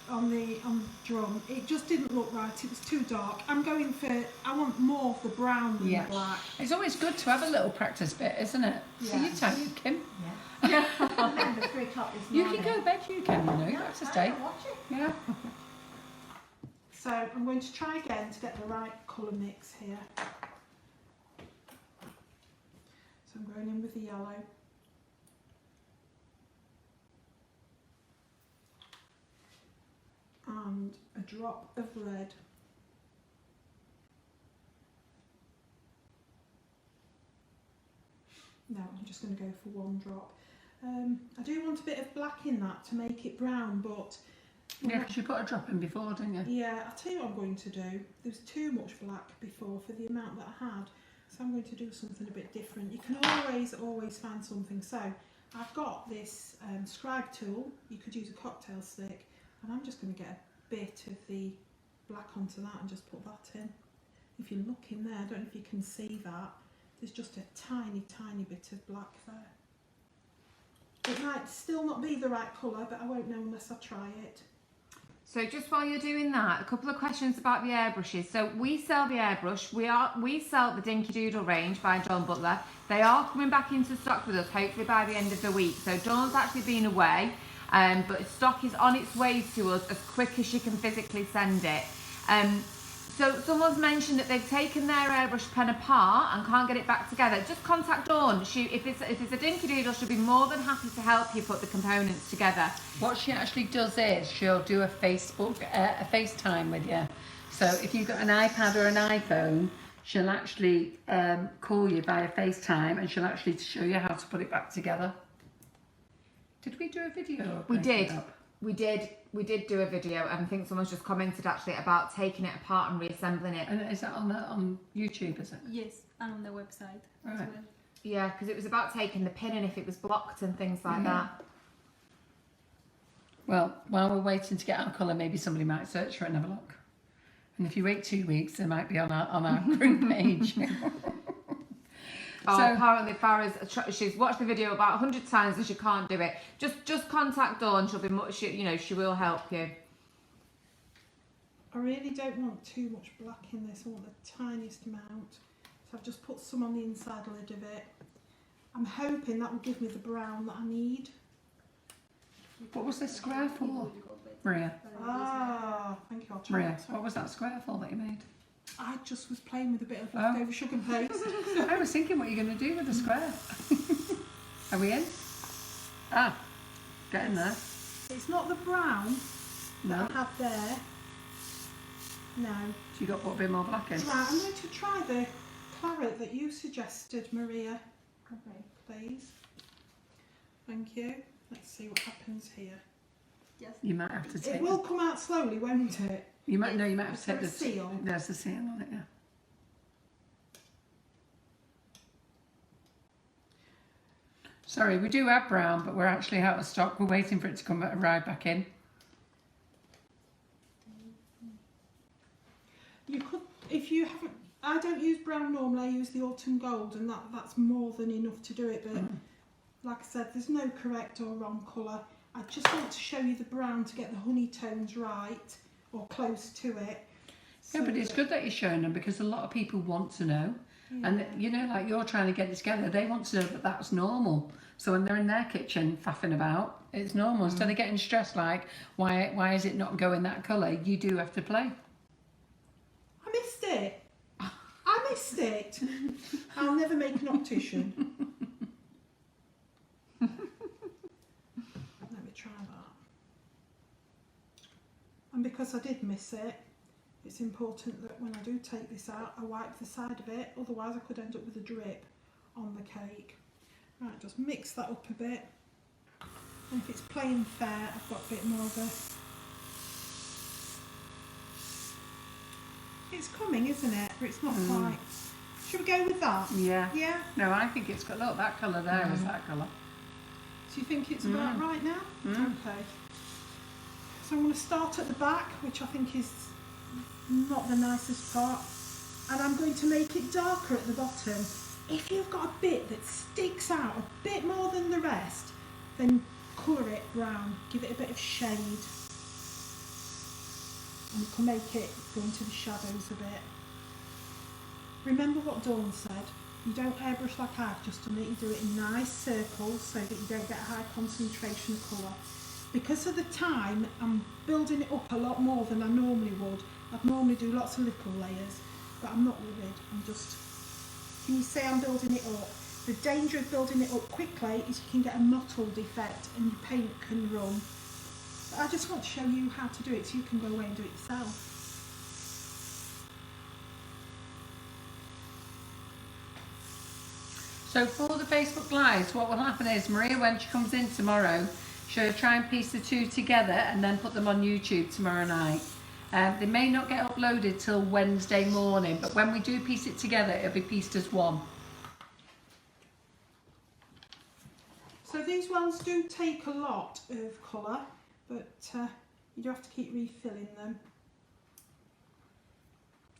on the drum, it just didn't look right. It was too dark. I want more of the brown than the black. It's always good to have a little practice bit, isn't it? Yeah. So you tired, Kim? Yeah. I remember 3 o'clock this You morning. can go to bed, you can, you know, you have to stay. Watch it. Yeah. So I'm going to try again to get the right colour mix here. So I'm going in with the yellow. And a drop of red. No, I'm just going to go for 1 drop. I do want a bit of black in that to make it brown, but Yeah, because you put a drop in before, didn't you? yeah, I'll tell you what I'm going to do. There was too much black before for the amount that I had, so I'm going to do something a bit different. You can always find something. So I've got this scribe tool. You could use a cocktail stick, and I'm just going to get a bit of the black onto that and just put that in. If you look in there, I don't know if you can see that, there's just a tiny bit of black there. It might still not be the right colour, but I won't know unless I try it. So just while you're doing that, a couple of questions about the airbrushes. So we sell the airbrush. We sell the Dinky Doodle range by Dawn Butler. They are coming back into stock with us, hopefully by the end of the week. So Dawn's actually been away, but stock is on its way to us as quick as she can physically send it. So someone's mentioned that they've taken their airbrush pen apart and can't get it back together. Just contact Dawn. If it's a Dinky Doodle, she'll be more than happy to help you put the components together. What she actually does is she'll do a FaceTime with you. So if you've got an iPad or an iPhone, she'll actually call you via FaceTime, and she'll actually show you how to put it back together. Did we do a video? We did. we did do a video, and I think someone's just commented actually about taking it apart and reassembling it. And is that on YouTube, is it? Yes, and on the website as Right. well. Yeah, because it was about taking the pin and if it was blocked and things like that. Well, while we're waiting to get our colour, maybe somebody might search for it and have a look. And if you wait 2 weeks, they might be on our group page. Oh, So- apparently Farah's she's watched the video about 100 times and she can't do it. Just contact Dawn. She'll be much. She will help you. I really don't want too much black in this. I want the tiniest amount. So I've just put some on the inside lid of it. I'm hoping that will give me the brown that I need. What was this square for, Maria? Ah, thank you. I'll try Maria, it. what was that square for that you made? I just was playing with a bit of leftover sugar paste. I was thinking what you're going to do with the square. Are we in? Ah, get in there. It's not the brown No. that I have there. No. So you got to put a bit more black in. Right, I'm going to try the claret that you suggested, Maria. Okay. Please. Thank you. Let's see what happens here. Just You might have to take. It will come out slowly, won't it? You might You might have Is to take there the a seal? There's the seal on it. Yeah. Sorry, we do have brown, but we're actually out of stock. We're waiting for it to come arrive back in. You could, if you haven't. I don't use brown normally. I use the autumn gold, and that's more than enough to do it. But like I said, there's no correct or wrong colour. I just want to show you the brown to get the honey tones right or close to it. Yeah, but it's good that you're showing them because a lot of people want to know. And you know, like you're trying to get it together, they want to know that that's normal. So when they're in their kitchen faffing about, it's normal. Instead of getting stressed like, why is it not going that colour? You do have to play. I missed it. I missed it. I'll never make an optician. Let me try that. And because I did miss it, it's important that when I do take this out, I wipe the side of it. Otherwise, I could end up with a drip on the cake. Right, just mix that up a bit. And if it's plain fair, I've got a bit more of a... It's coming, isn't it? But it's not quite. Should we go with that? Yeah. Yeah? No, I think it's got, look, that colour there is that colour. Do you think it's about right now? Okay. So I'm going to start at the back, which I think is not the nicest part. And I'm going to make it darker at the bottom. If you've got a bit that sticks out a bit more than the rest, then colour it brown. Give it a bit of shade. And you can make it go into the shadows a bit. Remember what Dawn said. You don't airbrush like I've just done it. You do it in nice circles so that you don't get a high concentration of colour. Because of the time, I'm building it up a lot more than I normally would. I'd normally do lots of little layers, but I'm not worried. I'm just, can you say I'm building it up? The danger of building it up quickly is you can get a mottled effect and your paint can run. But I just want to show you how to do it so you can go away and do it yourself. So for the Facebook Lives, what will happen is Maria, when she comes in tomorrow, she'll try and piece the two together and then put them on YouTube tomorrow night. They may not get uploaded till Wednesday morning, but when we do piece it together, it'll be pieced as one. So these ones do take a lot of colour, but you do have to keep refilling them.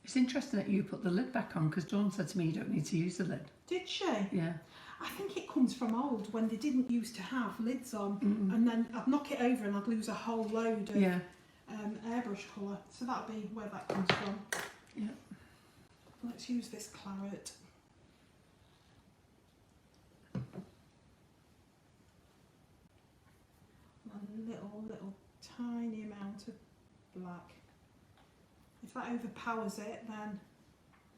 It's interesting that you put the lid back on because Dawn said to me you don't need to use the lid. Did she? Yeah. I think it comes from old when they didn't used to have lids on, and then I'd knock it over and I'd lose a whole load of airbrush colour. So that'll be where that comes from. Yeah. Let's use this claret. A little tiny amount of black. If that overpowers it, then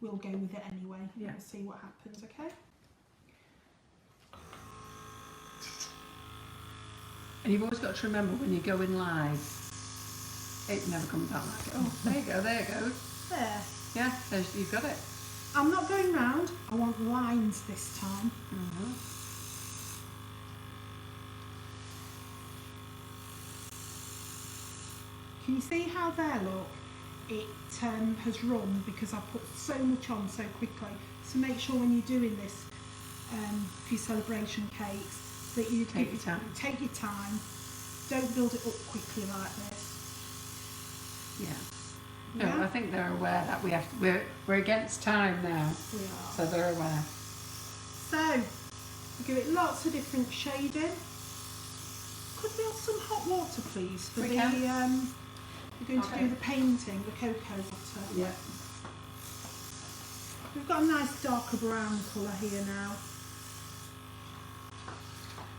we'll go with it anyway. Yeah. We'll see what happens, okay? And you've always got to remember when you're going live, it never comes out like it. Oh, there you go, there it goes. There. Yeah, there's, you've got it. I'm not going round. I want lines this time. Can you see how there, look? It has run because I put so much on so quickly. So make sure when you're doing this for your celebration cakes that you Take your time. Take your time. Don't build it up quickly like this. Yeah. Yeah? No, I think they're aware that we're against time now, We are. so they're aware. So, give it lots of different shading. Could we have some hot water, please, for We the can. we're going to Okay. do the painting, the cocoa butter. Yeah. We've got a nice darker brown colour here now.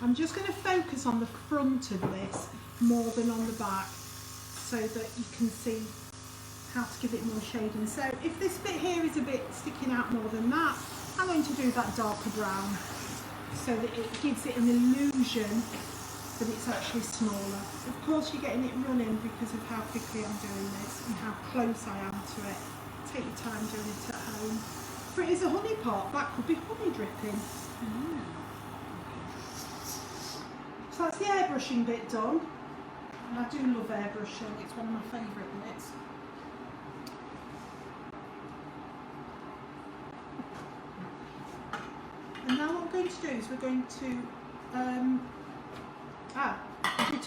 I'm just going to focus on the front of this more than on the back so that you can see how to give it more shading. So if this bit here is a bit sticking out more than that, I'm going to do that darker brown so that it gives it an illusion that it's actually smaller. Of course you're getting it running because of how quickly I'm doing this and how close I am to it. Take your time doing it at home. For it is a honey pot, that could be honey dripping. So that's the airbrushing bit done. And I do love airbrushing, it's one of my favourite bits. And now what we're going to do is we're going to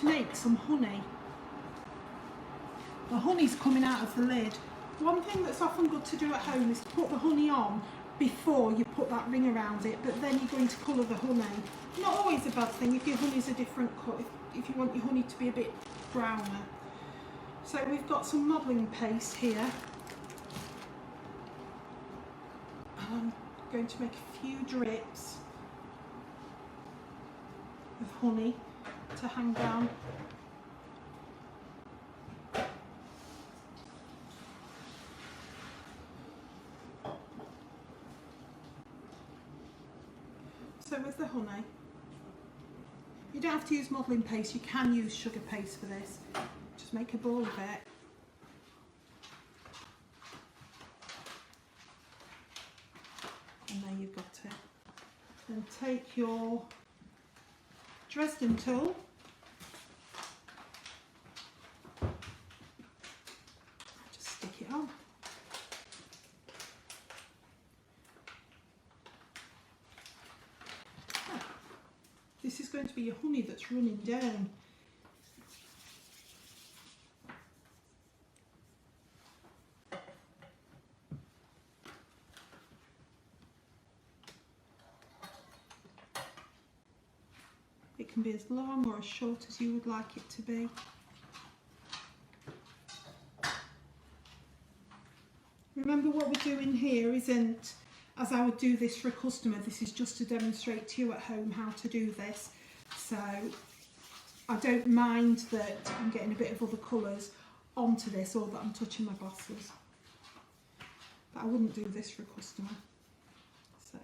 make some honey. The honey's coming out of the lid. One thing that's often good to do at home is to put the honey on before you put that ring around it, but then you're going to colour the honey. Not always a bad thing if your honey's a different colour, if you want your honey to be a bit browner. So we've got some modelling paste here. I'm going to make a few drips of honey to hang down. So with the honey, you don't have to use modelling paste, you can use sugar paste for this. Just make a ball of it. And there you've got it. Then take your Dresden tool. Just stick it on. This is going to be your honey that's running down. It can be as long or as short as you would like it to be. Remember, what we're doing here isn't as I would do this for a customer. This is just to demonstrate to you at home how to do this. So I don't mind that I'm getting a bit of other colours onto this or that I'm touching my glasses. But I wouldn't do this for a customer. So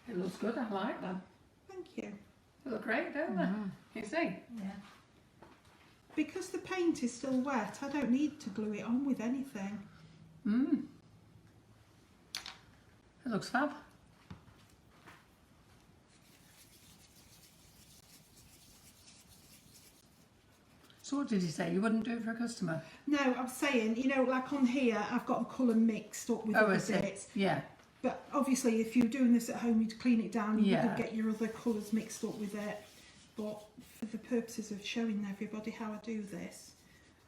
It looks good, I like them. thank you. They look great, don't they? You see? Yeah. Because the paint is still wet, I don't need to glue it on with anything. It looks fab. So what did you say? You wouldn't do it for a customer? No, I'm saying, you know, like on here, I've got the colour mixed up with Oh, I other see. bits. Yeah. But obviously, if you're doing this at home, you'd clean it down. You Yeah. wouldn't get your other colours mixed up with it. But for the purposes of showing everybody how I do this,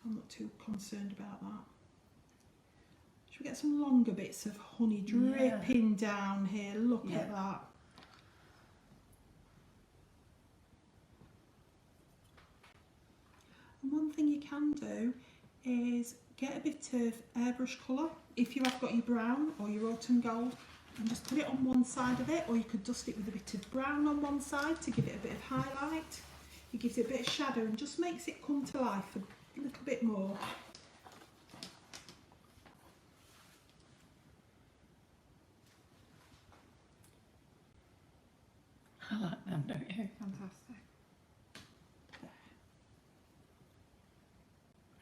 I'm not too concerned about that. Should we get some longer bits of honey dripping down here? Look Yeah. at that. And one thing you can do is get a bit of airbrush colour, if you have got your brown or your autumn gold, and just put it on one side of it, or you could dust it with a bit of brown on one side to give it a bit of highlight. It gives it a bit of shadow and just makes it come to life a little bit more. I like them, don't you? Fantastic.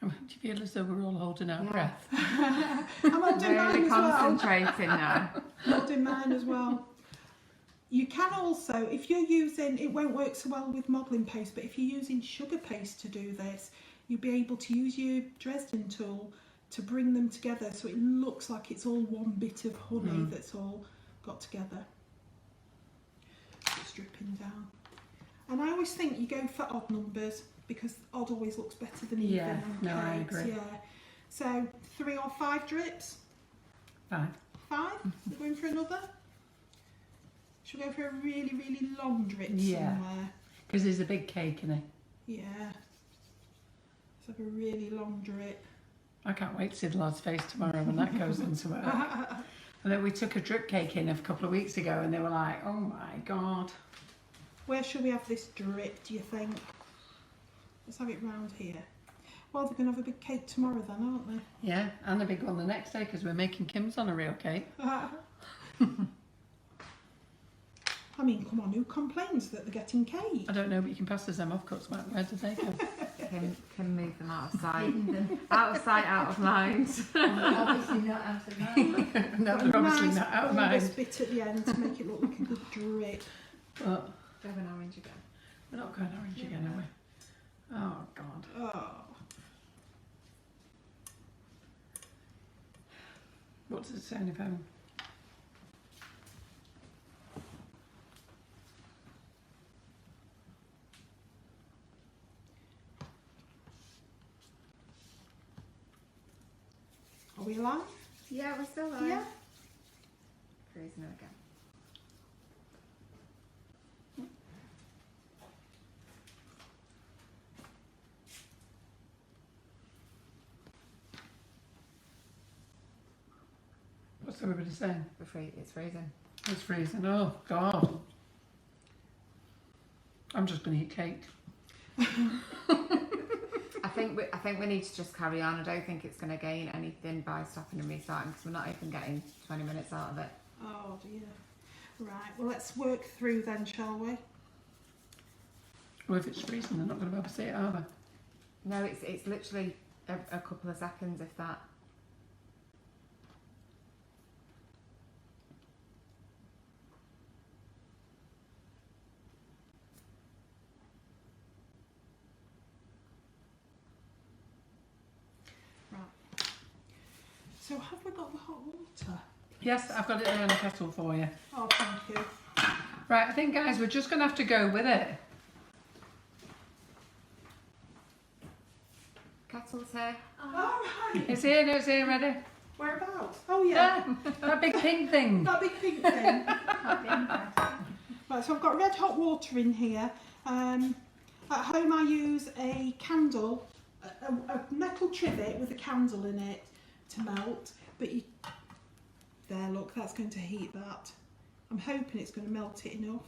Do you feel as though we're all holding our Yeah. breath? I'm holding mine Really as well. concentrating now. I'm holding mine as well. You can also, if you're using, it won't work so well with modelling paste, but if you're using sugar paste to do this, you'll be able to use your Dresden tool to bring them together so it looks like it's all one bit of honey that's all got together. Just dripping down. And I always think you go for odd numbers because odd always looks better than even. Yeah, on no, I cakes. agree. Yeah. So 3 or 5 drips? 5. 5? We're going for another? Should we go for a really, really long drip Yeah. somewhere? Because there's a big cake in it. Yeah. Let's have a really long drip. I can't wait to see the lad's face tomorrow when that goes into it. And then we took a drip cake in a couple of weeks ago and they were like, oh my God. Where should we have this drip, do you think? Let's have it round here. Well, they're going to have a big cake tomorrow then, aren't they? Yeah, and a big one the next day because we're making Kim's on a real cake. I mean, come on, who complains that they're getting cake? I don't know, but you can pass us them off cuts. Where did they go? Can move them out of sight. Out of sight, out of mind. Obviously not out of mind. No, they're obviously Nice not out of bulbous mind. bit at the end to make it look like a good drip. But Do you have an orange again? we're not going orange again, are we? Oh God. Oh. What does it say on your phone? Are we live? Yeah, we're still live. Yeah. Freezing again. What's everybody saying? It's freezing. It's freezing. Oh God. I'm just going to eat cake. I think we need to just carry on. I don't think it's going to gain anything by stopping and restarting because we're not even getting 20 minutes out of it. Oh dear. Right, well let's work through then, shall we? Well, if it's freezing, they're not going to be able to see it, are they? No, it's literally a couple of seconds, if that. So have we got the hot water? Yes, I've got it there in a kettle for you. Oh, thank you. Right, I think guys, we're just going to have to go with it. Kettle's here. All right. It's here, no, it's here, ready? Whereabouts? Oh yeah. Yeah, that big pink thing. That big pink thing. Right, so I've got red hot water in here. At home I use a candle, a metal trivet with a candle in it to melt. But you, there, look, that's going to heat that. I'm hoping it's going to melt it enough.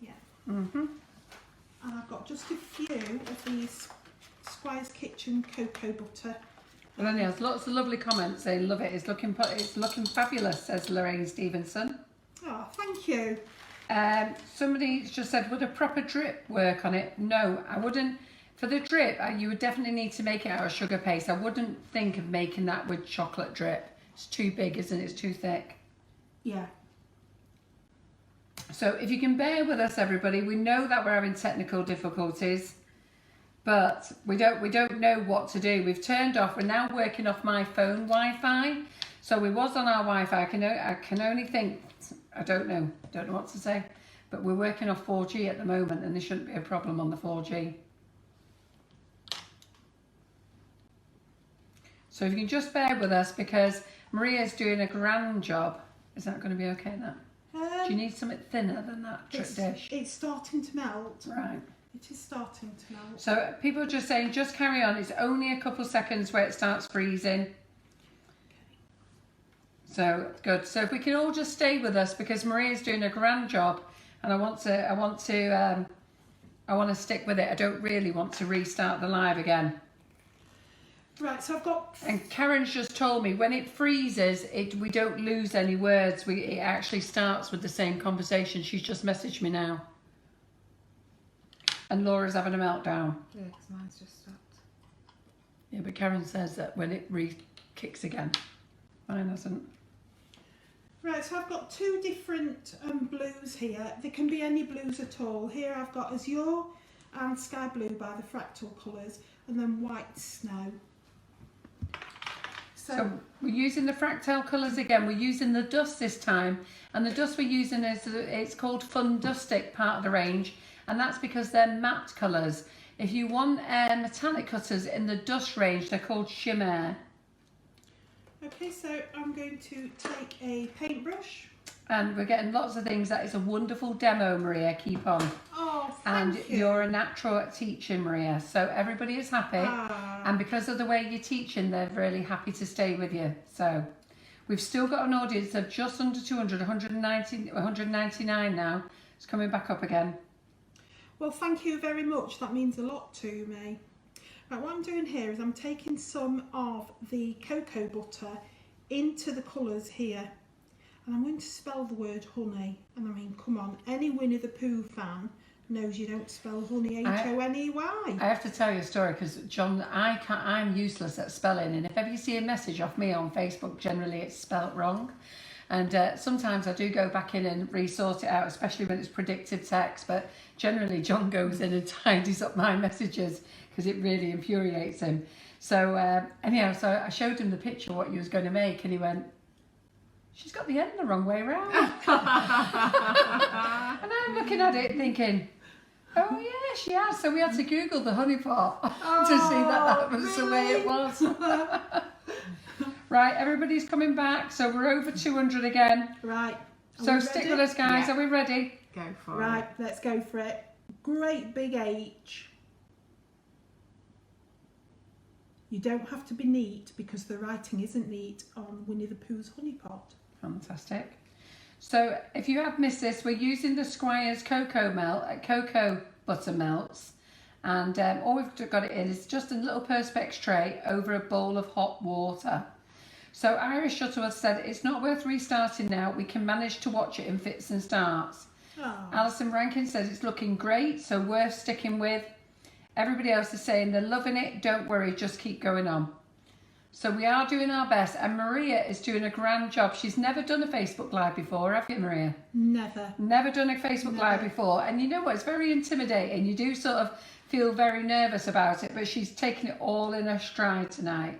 Yeah. Mhm. And I've got just a few of these Squire's Kitchen cocoa butter. Well, then there's lots of lovely comments. They love it. It's looking fabulous, says Lorraine Stevenson. Oh, thank you. Somebody just said, would a proper drip work on it? No, I wouldn't. For the drip, you would definitely need to make it out of sugar paste. I wouldn't think of making that with chocolate drip. It's too big, isn't it? It's too thick. Yeah. So if you can bear with us, everybody, we know that we're having technical difficulties, but we don't know what to do. We've turned off. We're now working off my phone Wi-Fi. So we was on our Wi-Fi. I can only think. I don't know what to say. But we're working off 4G at the moment, and there shouldn't be a problem on the 4G. So if you can just bear with us, because Maria's doing a grand job. Is that going to be okay, that? Do you need something thinner than that drip dish? It's starting to melt. Right. It is starting to melt. So people are just saying, just carry on. It's only a couple of seconds where it starts freezing. So good. So if we can all just stay with us, because Maria's doing a grand job, and I want to stick with it. I don't really want to restart the live again. Right, so I've got... And Karen's just told me when it freezes, we don't lose any words. It actually starts with the same conversation. She's just messaged me now. And Laura's having a meltdown. Yeah, because mine's just stopped. Yeah, but Karen says that when it kicks again. Mine hasn't. Right, so I've got two different blues here. They can be any blues at all. Here I've got Azure and Sky Blue by the Fractal Colours, and then White Snow. So we're using the Fractal colours again. We're using the dust this time, and the dust we're using is, it's called Fun Dustic, part of the range, and that's because they're matte colours. If you want metallic cutters in the dust range, they're called Shimmer. Okay, so I'm going to take a paintbrush. And we're getting lots of things. That is a wonderful demo, Maria. Keep on. Oh, And thank you. you're a natural at teaching, Maria. So everybody is happy. And because of the way you're teaching, they're really happy to stay with you. So we've still got an audience of just under 200, 199 now. It's coming back up again. Well, thank you very much. That means a lot to me. Right, what I'm doing here is I'm taking some of the cocoa butter into the colours here. And I'm going to spell the word honey. And I mean, come on, any Winnie the Pooh fan knows you don't spell honey H-O-N-E-Y. I have to tell you a story because, John, I'm useless at spelling. And if ever you see a message off me on Facebook, generally it's spelt wrong. And sometimes I do go back in and resort it out, especially when it's predictive text. But generally, John goes in and tidies up my messages because it really infuriates him. So anyhow, so I showed him the picture what you was going to make, and he went, "She's got the N the wrong way round." And I'm looking at it thinking, "Oh yeah, she has." So we had to Google the honey pot to see that was the way it was. Right, everybody's coming back, so we're over 200 again. Right. So stick with us, guys. Yeah. Are we ready? Go for it. Right, let's go for it. Great big H. You don't have to be neat because the writing isn't neat on Winnie the Pooh's honey pot. Fantastic. So if you have missed this, we're using the Squire's cocoa butter melts, and all we've got it in is just a little perspex tray over a bowl of hot water. So Irish Shuttleworth said it's not worth restarting now. We can manage to watch it in fits and starts. Oh. Alison Rankin says it's looking great, so worth sticking with. Everybody else is saying they're loving it. Don't worry, just keep going on. So we are doing our best, and Maria is doing a grand job. She's never done a Facebook Live before, have you, Maria? Never. Never done a Facebook Live before. And you know what? It's very intimidating. You do sort of feel very nervous about it, but she's taking it all in her stride tonight.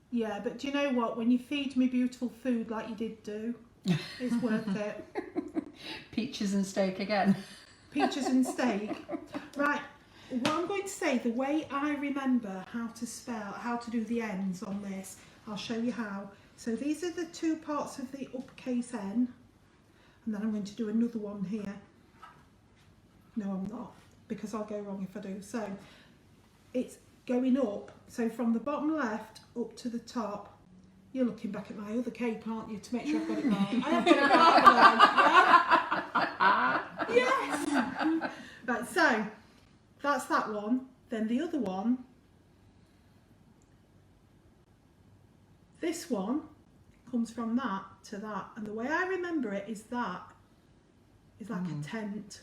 Yeah, but do you know what? When you feed me beautiful food like you did do, it's worth it. Peaches and steak again. Peaches and steak. Right. What I'm going to say, the way I remember how to do the ends on this, I'll show you how. So these are the two parts of the uppercase N, and then I'm going to do another one here. No, I'm not, because I'll go wrong if I do. So it's going up, so from the bottom left up to the top. You're looking back at my other cake, aren't you, to make sure I've got it right? I have got it right, yeah? Yes! Right, so that's that one. Then the other one, this one comes from that to that, and the way I remember it is that is like a tent.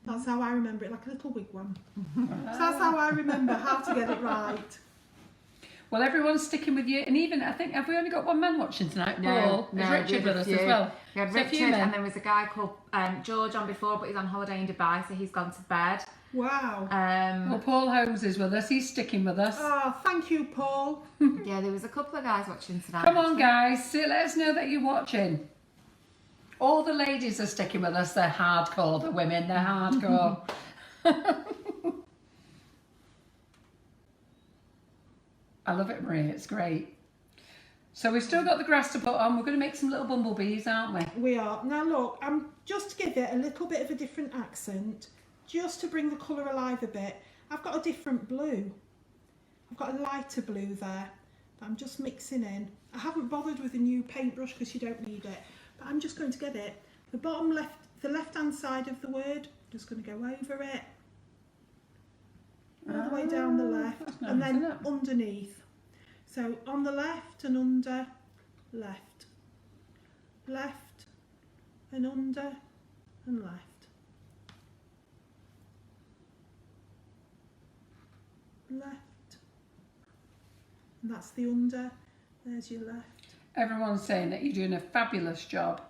That's how I remember it, like a little wigwam. So that's how I remember how to get it right. Well, everyone's sticking with you, and even I think, have we only got one man watching tonight? Paul, is Richard with us as well? We had So a Richard, few men. and there was a guy called George on before, but he's on holiday in Dubai, so he's gone to bed. Wow. Well, Paul Holmes is with us. He's sticking with us. Oh, thank you, Paul. Yeah, there was a couple of guys watching tonight. Come on, guys. Let us know that you're watching. All the ladies are sticking with us. They're hardcore. The women, they're hardcore. I love it, Maria. It's great. So we've still got the grass to put on. We're going to make some little bumblebees, aren't we? We are. Now look, I'm just to give it a little bit of a different accent, just to bring the colour alive a bit. I've got a different blue. I've got a lighter blue there that I'm just mixing in. I haven't bothered with a new paintbrush because you don't need it, but I'm just going to get it. The bottom left, the left-hand side of the word, just going to go over it, all the way down the left, nice, and then isn't it? underneath. So on the left and under, left, left and under and left, left, and that's the under, there's your left. Everyone's saying that you're doing a fabulous job.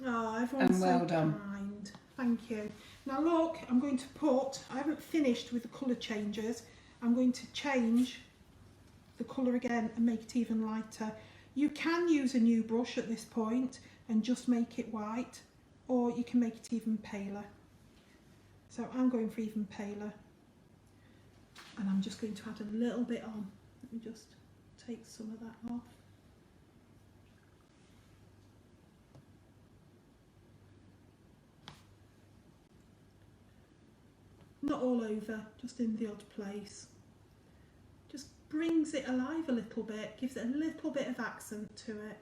Oh, everyone's And well so done. kind. Thank you. Now look, I'm going to put, I haven't finished with the colour changes. I'm going to change the colour again and make it even lighter. You can use a new brush at this point and just make it white, or you can make it even paler. So I'm going for even paler. And I'm just going to add a little bit on. Let me just take some of that off. Not all over, just in the odd place. Just brings it alive a little bit, gives it a little bit of accent to it.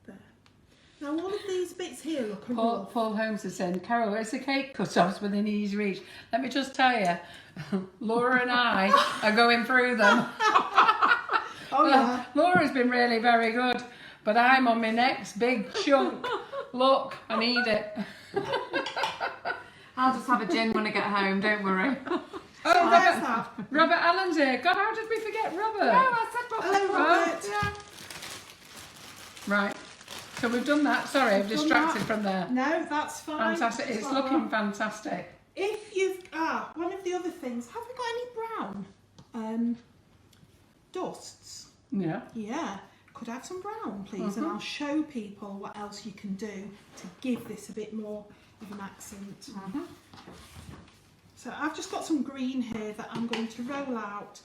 There. Now all of these bits here look a rough. Paul Holmes is saying, Carol, where's the cake cut-offs within easy reach? Let me just tell you, Laura and I are going through them. Oh yeah. Laura's been really very good, but I'm on my next big chunk. Look, I need it. I'll just have a gin when I get home, don't worry. Oh, There's that. Robert Allen's here. God, how did we forget Robert? No, I said Hello, Robert. Yeah. Right, so we've done that. Sorry, I've Done distracted that. from there. No, that's fine. Fantastic. Just It's like looking that. fantastic. If you've one of the other things, have we got any brown dusts? Yeah. Yeah. Could I have some brown, please? And I'll show people what else you can do to give this a bit more of an accent. So I've just got some green here that I'm going to roll out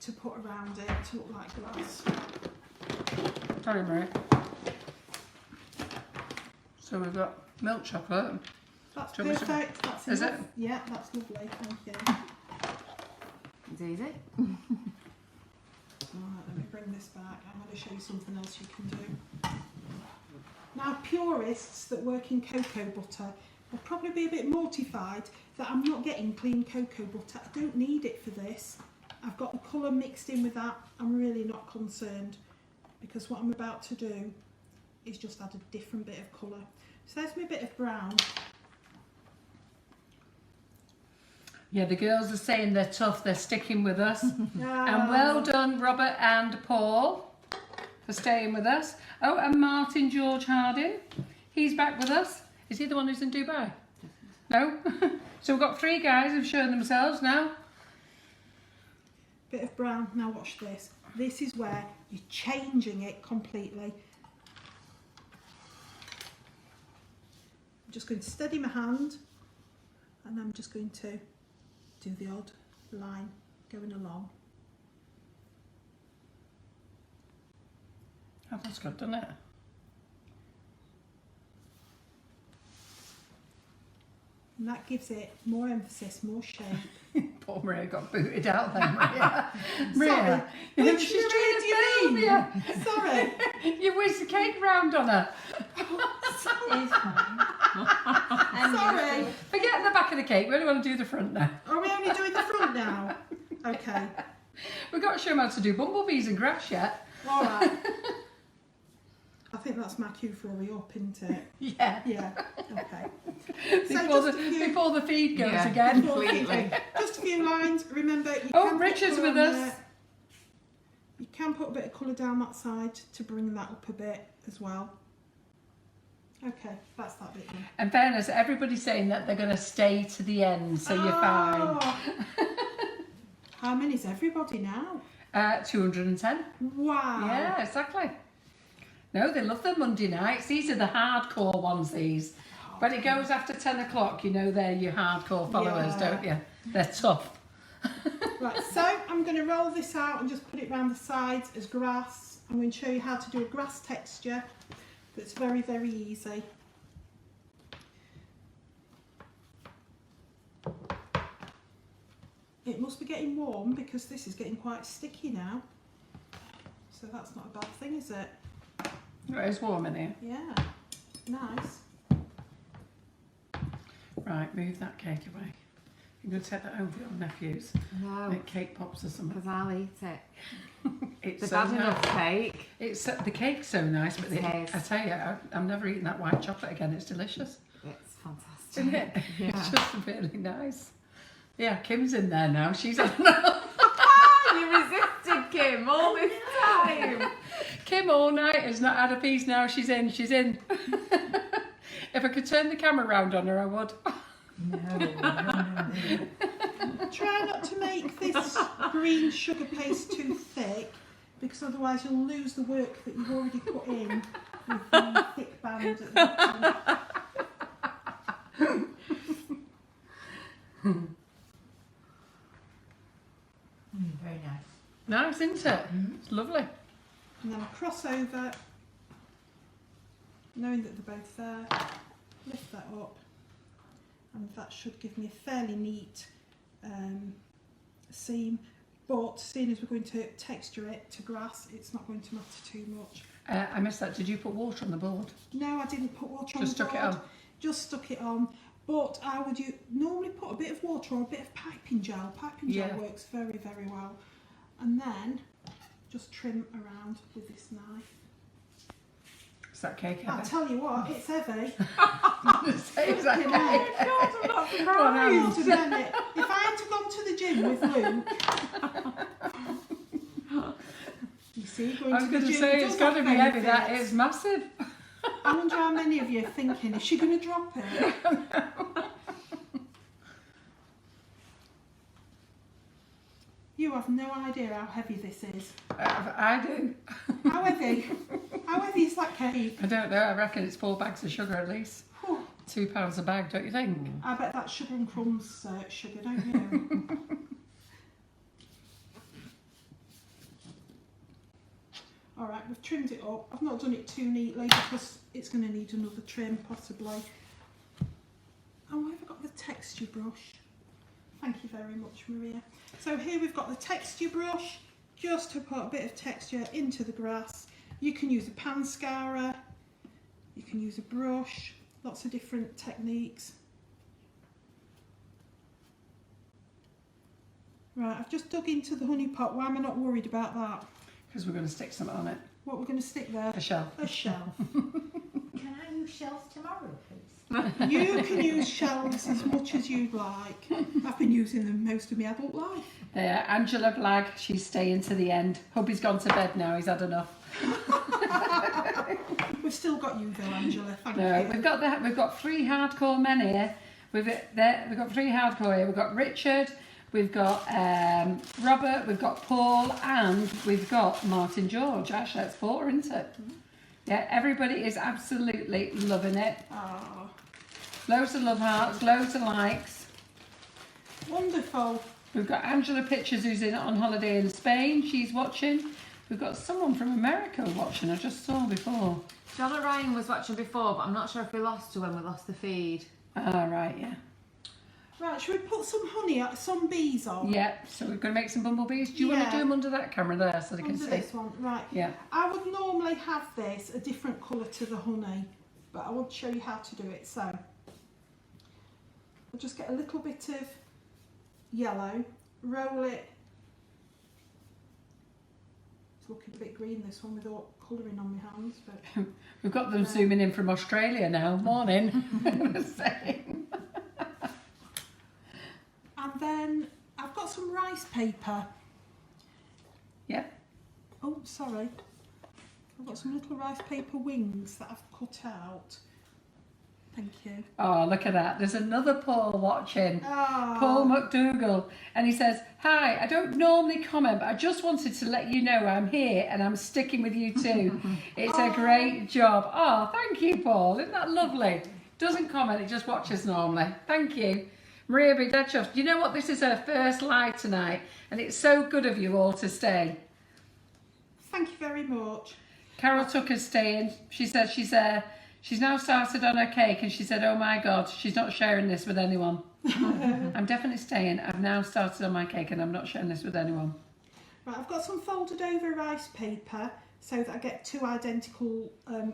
to put around it to look like glass. Sorry, Marie. So we've got milk chocolate. That's Do you want me to- perfect. That's Is enough. it? Yeah, that's lovely. Thank you. It's easy. Right, let me bring this back. I'm going to show you something else you can do. Now, purists that work in cocoa butter will probably be a bit mortified that I'm not getting clean cocoa butter. I don't need it for this. I've got the colour mixed in with that. I'm really not concerned because what I'm about to do is just add a different bit of colour. So there's my bit of brown. Yeah, the girls are saying they're tough. They're sticking with us. And Ah, well done, Robert and Paul, for staying with us. Oh, and Martin George Harding. He's back with us. Is he the one who's in Dubai? No? So we've got 3 guys who've shown themselves now. bit of brown. Now watch this. This is where you're changing it completely. I'm just going to steady my hand and I'm just going to do the odd line going along. Oh, that's good, doesn't it? And that gives it more emphasis, more shape. Poor Maria got booted out then, Maria. Maria, Which she's Maria trying do to you film mean? you. Sorry. You whizzed the cake round on her. It's fine. Sorry. Forget the back of the cake. We only want to do the front now. Are we only doing the front now? Okay. We've got to show them how to do bumblebees and grass yet. All right. I think that's my cue for hurry up, isn't it? Yeah. Yeah. Okay. Before the feed goes Yeah. again. Completely. Just a few lines. Remember, you Oh, can put Richard's colour with on us. there. You can put a bit of colour down that side to bring that up a bit as well. Okay, that's that bit done. In fairness, everybody's saying that they're going to stay to the end, so you're fine. Oh. How many's everybody now? 210. Wow. Yeah, exactly. No, they love the Monday nights. These are the hardcore ones, these. When it goes after 10 o'clock, you know they're your hardcore followers, Yeah. don't you? They're tough. Right, so I'm going to roll this out and just put it around the sides as grass. I'm going to show you how to do a grass texture that's very, very easy. It must be getting warm because this is getting quite sticky now. So that's not a bad thing, is it? It is warm in here. Yeah, nice. Right, move that cake away. You're going to take that home for your nephews. No, Make cake pops or something. because I'll eat it. It's The so bad enough nice. cake. It's the cake's so nice, but It is. I tell you, I'm never eating that white chocolate again. It's delicious, It's fantastic. isn't it? Yeah. It's just really nice. Yeah, Kim's in there now. She's had enough. You resisted, Kim, all this time. time. Kim all night has not had a piece. Now she's in. She's in. If I could turn the camera round on her, I would. No. Try not to make this green sugar paste too thick, because otherwise you'll lose the work that you've already put in with the thick band at the bottom. Very nice. Nice, isn't it? It's lovely. And then I cross over, knowing that they're both there, lift that up, and that should give me a fairly neat seam. But seeing as we're going to texture it to grass, it's not going to matter too much. I missed that. Did you put water on the board? No, I didn't put water on Just the stuck board. it on? Just stuck it on. But I would normally put a bit of water or a bit of piping gel. Piping gel Yeah. works very, very well. And then just trim around with this knife. Is that cake I'll heavy? tell you what, it's heavy. Is that cake? I'm not surprised. If I had to go to the gym with Luke, you see, going I was to going the to gym say, does it's got to have be heavy. That benefits. is massive. I wonder how many of you are thinking, is she going to drop it? You have no idea how heavy this is. I do. How heavy? How heavy is that cake? I don't know. I reckon it's 4 bags of sugar at least. Whew. £2 a bag, don't you think? I bet that's sugar and crumbs sugar, don't you? Alright, we've trimmed it up. I've not done it too neatly because it's going to need another trim possibly. Oh, I've got the texture brush. Thank you very much, Maria. So here we've got the texture brush, just to put a bit of texture into the grass. You can use a pan scourer, you can use a brush, lots of different techniques. Right, I've just dug into the honey pot. Why am I not worried about that? Because we're going to stick something on it. What we're going to stick there? A shelf. A shelf. Can I use shells tomorrow, please? You can use shelves as much as you'd like. I've been using them most of my adult life. There, Angela Blagg, she's staying to the end. Hubby's gone to bed now, he's had enough. We've still got you though, Angela. Thank No, you. we've got 3 hardcore men here. We've got 3 hardcore here. We've got Richard, we've got Robert, we've got Paul, and we've got Martin George. Actually, that's 4, isn't it? Yeah, everybody is absolutely loving it. Ah, Loads of love hearts, loads of likes. wonderful. We've got Angela Pictures, who's on holiday in Spain. She's watching. We've got someone from America watching. I just saw before. Donna Ryan was watching before, but I'm not sure if we lost her when we lost the feed. Ah, right, yeah. Right, should we put some honey, some bees on? Yeah, so we're going to make some bumblebees. Do you want to Yeah. do them under that camera there so they can Under see? this one, right. Yeah. I would normally have this a different colour to the honey, but I want to show you how to do it. So, I'll just get a little bit of yellow, roll it. It's looking a bit green, this one, with all colouring on my hands, but We've got them zooming in from Australia now. Morning. and then I've got some rice paper. Yep. Oh, sorry. I've got some little rice paper wings that I've cut out. Thank you. Oh, look at that. There's another Paul watching. Oh, Paul McDougall. And he says, hi, I don't normally comment, but I just wanted to let you know I'm here and I'm sticking with you too. It's a great job. Oh, thank you, Paul. Isn't that lovely? Doesn't comment, he just watches normally. Thank you. Maria be dead chuffed. You know what? This is her first live tonight, and it's so good of you all to stay. thank you very much. Carol Tucker's staying. She says she's now started on her cake, and she said, oh my God, she's not sharing this with anyone. I'm definitely staying. I've now started on my cake, and I'm not sharing this with anyone. Right, I've got some folded over rice paper so that I get 2 identical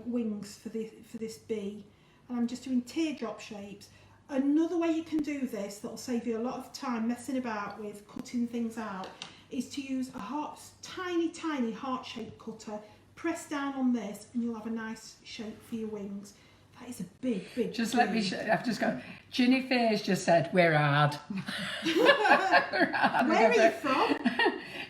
wings for this bee, and I'm just doing teardrop shapes. Another way you can do this that'll save you a lot of time messing about with cutting things out is to use a tiny heart-shaped cutter. Press down on this and you'll have a nice shape for your wings. That is a big Just let me I've just got Ginny Fears just said we're hard. We're hard. Where are you from?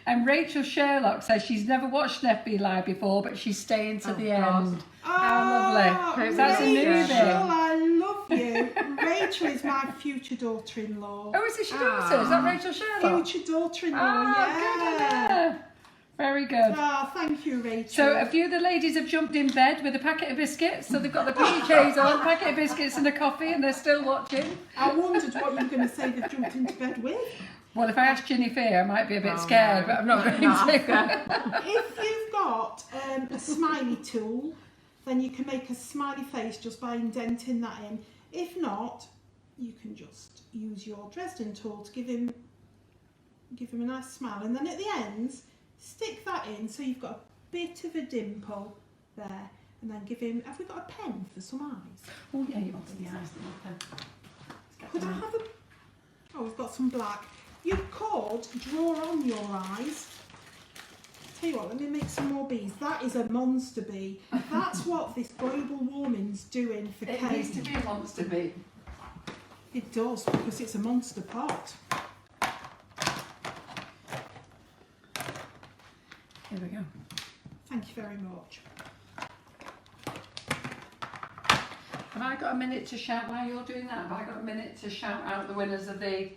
And Rachel Sherlock says she's never watched an FB Live before, but she's staying to the end. How lovely. That's a Rachel, newbie. I love you. Rachel is my future daughter-in-law. Oh, is it your daughter? Is that Rachel Sherlock? Future daughter-in-law, Oh, good on her. Very good. Oh, thank you, Rachel. So a few of the ladies have jumped in bed with a packet of biscuits. So they've got the PJs on, a packet of biscuits and a coffee, and they're still watching. I wondered what you were going to say they've jumped into bed with. Well, if I asked Ginny Fair, I might be a bit scared, but I'm not going to. If you've got a smiley tool, then you can make a smiley face just by indenting that in. If not, you can just use your Dresden tool to give him a nice smile. And then at the ends, stick that in so you've got a bit of a dimple there. And then give him, have we got a pen for some eyes? Oh, yeah, you want some nice little pen. Could I have a, oh, we've got some black. You could draw on your eyes. Tell you what, let me make some more bees. That is a monster bee. That's what this global warming's doing for It Kate. needs to be a monster bee. It does, because it's a monster pot. Here we go. Thank you very much. Have I got a minute to shout while you're doing that? Have I got a minute to shout out the winners of the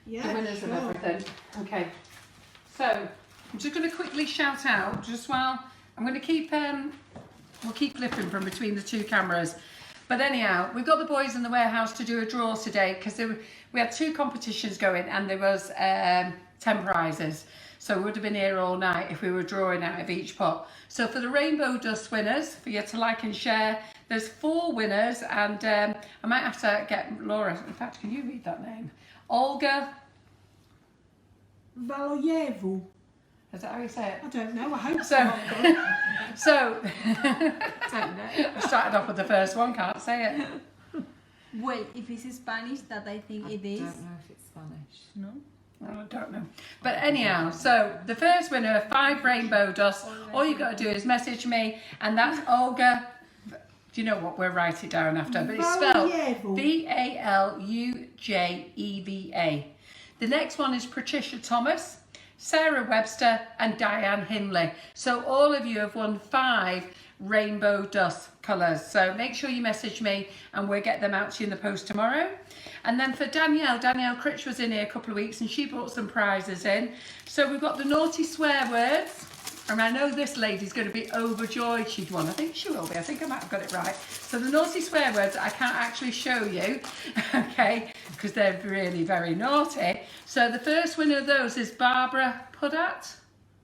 winners Sure. of everything? Okay. So I'm just going to quickly shout out just while I'm going to keep we'll keep flipping from between the two cameras. But anyhow, we've got the boys in the warehouse to do a draw today because we had 2 competitions going and there was 10 prizes. So we would have been here all night if we were drawing out of each pot. So for the Rainbow Dust winners, for you to like and share, there's 4 winners, and I might have to get Laura. In fact, can you read that name? Olga. Valoyevu. Is that how you say it? I don't know, I hope So, so. so Don't know. I started off with the first one. Can't say it. Wait, if it's Spanish, that I think it is. I don't know if it's Spanish. No? I don't know. But anyhow, so the first winner of 5 Rainbow Dust, all you got to do is message me, and that's Olga. Do you know what? We'll write it down after, but it's spelled Valujeva. The next one is Patricia Thomas, Sarah Webster, and Diane Hindley. So all of you have won 5 Rainbow Dust colours. So make sure you message me and we'll get them out to you in the post tomorrow. And then for Danielle Critch was in here a couple of weeks and she brought some prizes in. So we've got the naughty swear words. And I know this lady's going to be overjoyed she'd won. I think she will be. I think I might have got it right. So the naughty swear words I can't actually show you, okay, because they're really very naughty. So the first winner of those is Barbara Pudat.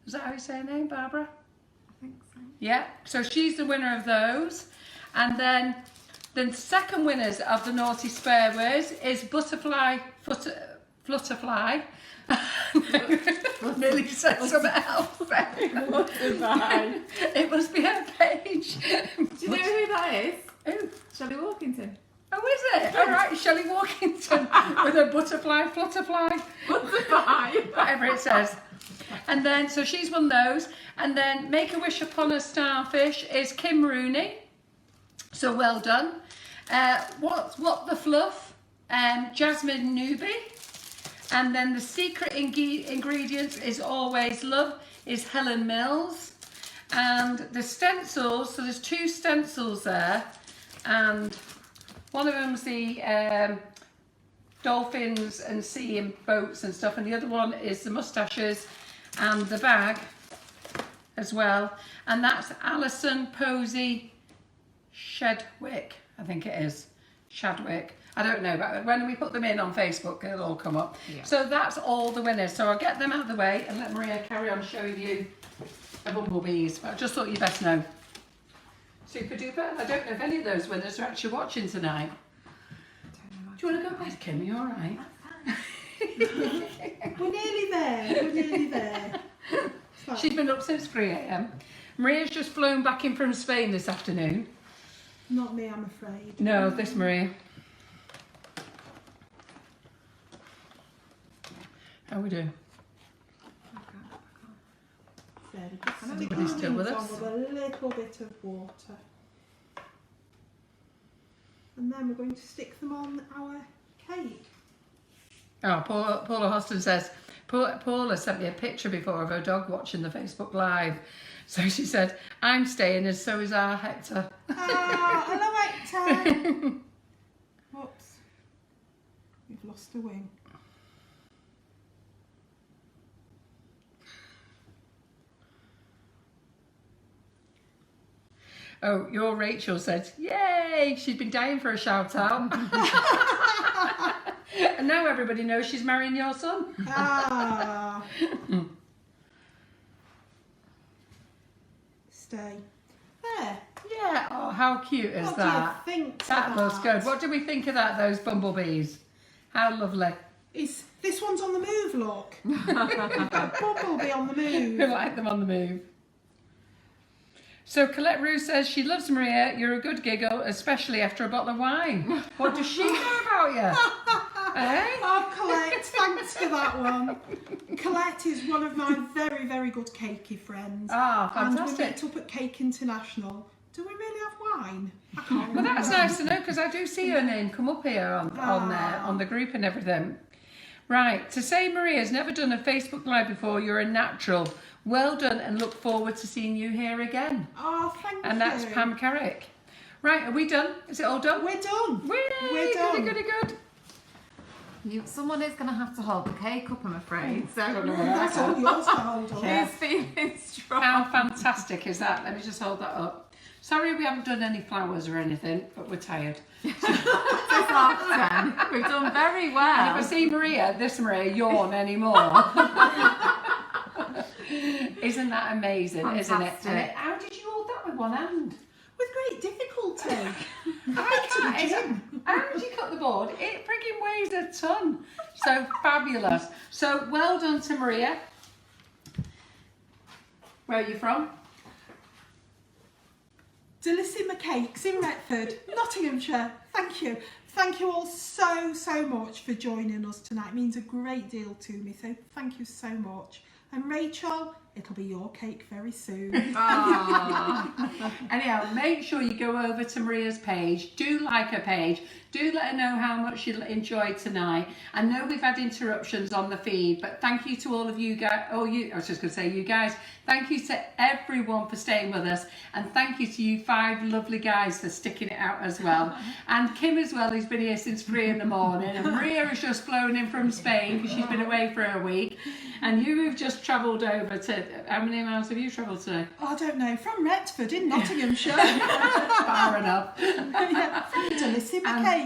Is that how you say her name, Barbara? I think so. Yeah, so she's the winner of those. And then the second winners of the naughty swear words is Butterfly Flutterfly. Nearly said something else. It must be her page. Do you know who that is? Who? Shelley Walkington. Oh, is it? All right, Shelley Walkington with a butterfly, flutterfly, whatever it says. And then, so she's won those. And then Make a Wish Upon a Starfish is Kim Rooney. So well done. What the Fluff? Jasmine Newby. And then the secret ingredients is Always Love is Helen Mills. And the stencils, so there's 2 stencils there. And one of them's the dolphins and sea and boats and stuff. And the other one is the moustaches and the bag as well. And that's Alison Posey Shedwick, I think it is. Shadwick. I don't know, but when we put them in on Facebook, it'll all come up. Yeah. So that's all the winners. So I'll get them out of the way and let Maria carry on showing you the bumblebees. But I just thought you best know. Super duper. I don't know if any of those winners are actually watching tonight. Do you want to go to bed, Kim? Are you all right? We're nearly there, we're nearly there. She's been up since 3 a.m. Maria's just flown back in from Spain this afternoon. Not me, I'm afraid. No, this Maria. How we doing? Everybody's still with us. With a little bit of water. And then we're going to stick them on our cake. Oh, Paula Hoston says, Paula sent me a picture before of her dog watching the Facebook Live. So she said, I'm staying and so is our Hector. Ah, hello Hector. Whoops. We've lost a wing. Oh, your Rachel said, yay, she's been dying for a shout out. And now everybody knows she's marrying your son. Ah. Stay. There. Yeah, oh, how cute is What that? do you think to That looks good. What do we think of that, those bumblebees? How lovely. This one's on the move, look. Bumblebee on the move. We like them on the move. So Colette Rue says she loves Maria. You're a good giggle, especially after a bottle of wine. What does she know about you? Eh? Oh, Colette, thanks for that one. Colette is one of my very, very good cakey friends. Ah, And we fantastic. met up at Cake International. Do we really have wine? I can't Well, that's remember. nice to know because I do see her name come up here on the group and everything. Right, to say Maria's never done a Facebook Live before, you're a natural. Well done and look forward to seeing you here again. Oh, thank you. And that's Pam Carrick. Right, are we done? Is it all done? We're done. We're We're done. Good. Someone is going to have to hold the cake up, I'm afraid. So That's all yours to hold on. Yeah. he's feeling strong. How fantastic is that? Let me just hold that up. Sorry we haven't done any flowers or anything, but we're tired. It's half 10. We've done very And well. if I see this Maria, yawn anymore. Isn't that amazing, isn't it? Fantastic. And how did you hold that with one hand? With great difficulty. I can't. How did you cut the board? It freaking weighs a ton. So fabulous. So well done to Maria. Where are you from? Delissima Cakes in Retford, Nottinghamshire. Thank you. Thank you all so, so much for joining us tonight. It means a great deal to me, so thank you so much. And Rachel, it'll be your cake very soon. Anyhow, make sure you go over to Maria's page. Do like her page. Do let her know how much you enjoyed tonight. I know we've had interruptions on the feed, but thank you to all of you guys. I was just going to say you guys. Thank you to everyone for staying with us. And thank you to you 5 lovely guys for sticking it out as well. And Kim as well, who's been here since 3 in the morning. And Maria has just flown in from Spain because she's been away for a week. And you have just travelled over to, how many miles have you travelled today? I don't know, from Retford in Nottinghamshire. Far enough. Yeah, from Delissima Cakes.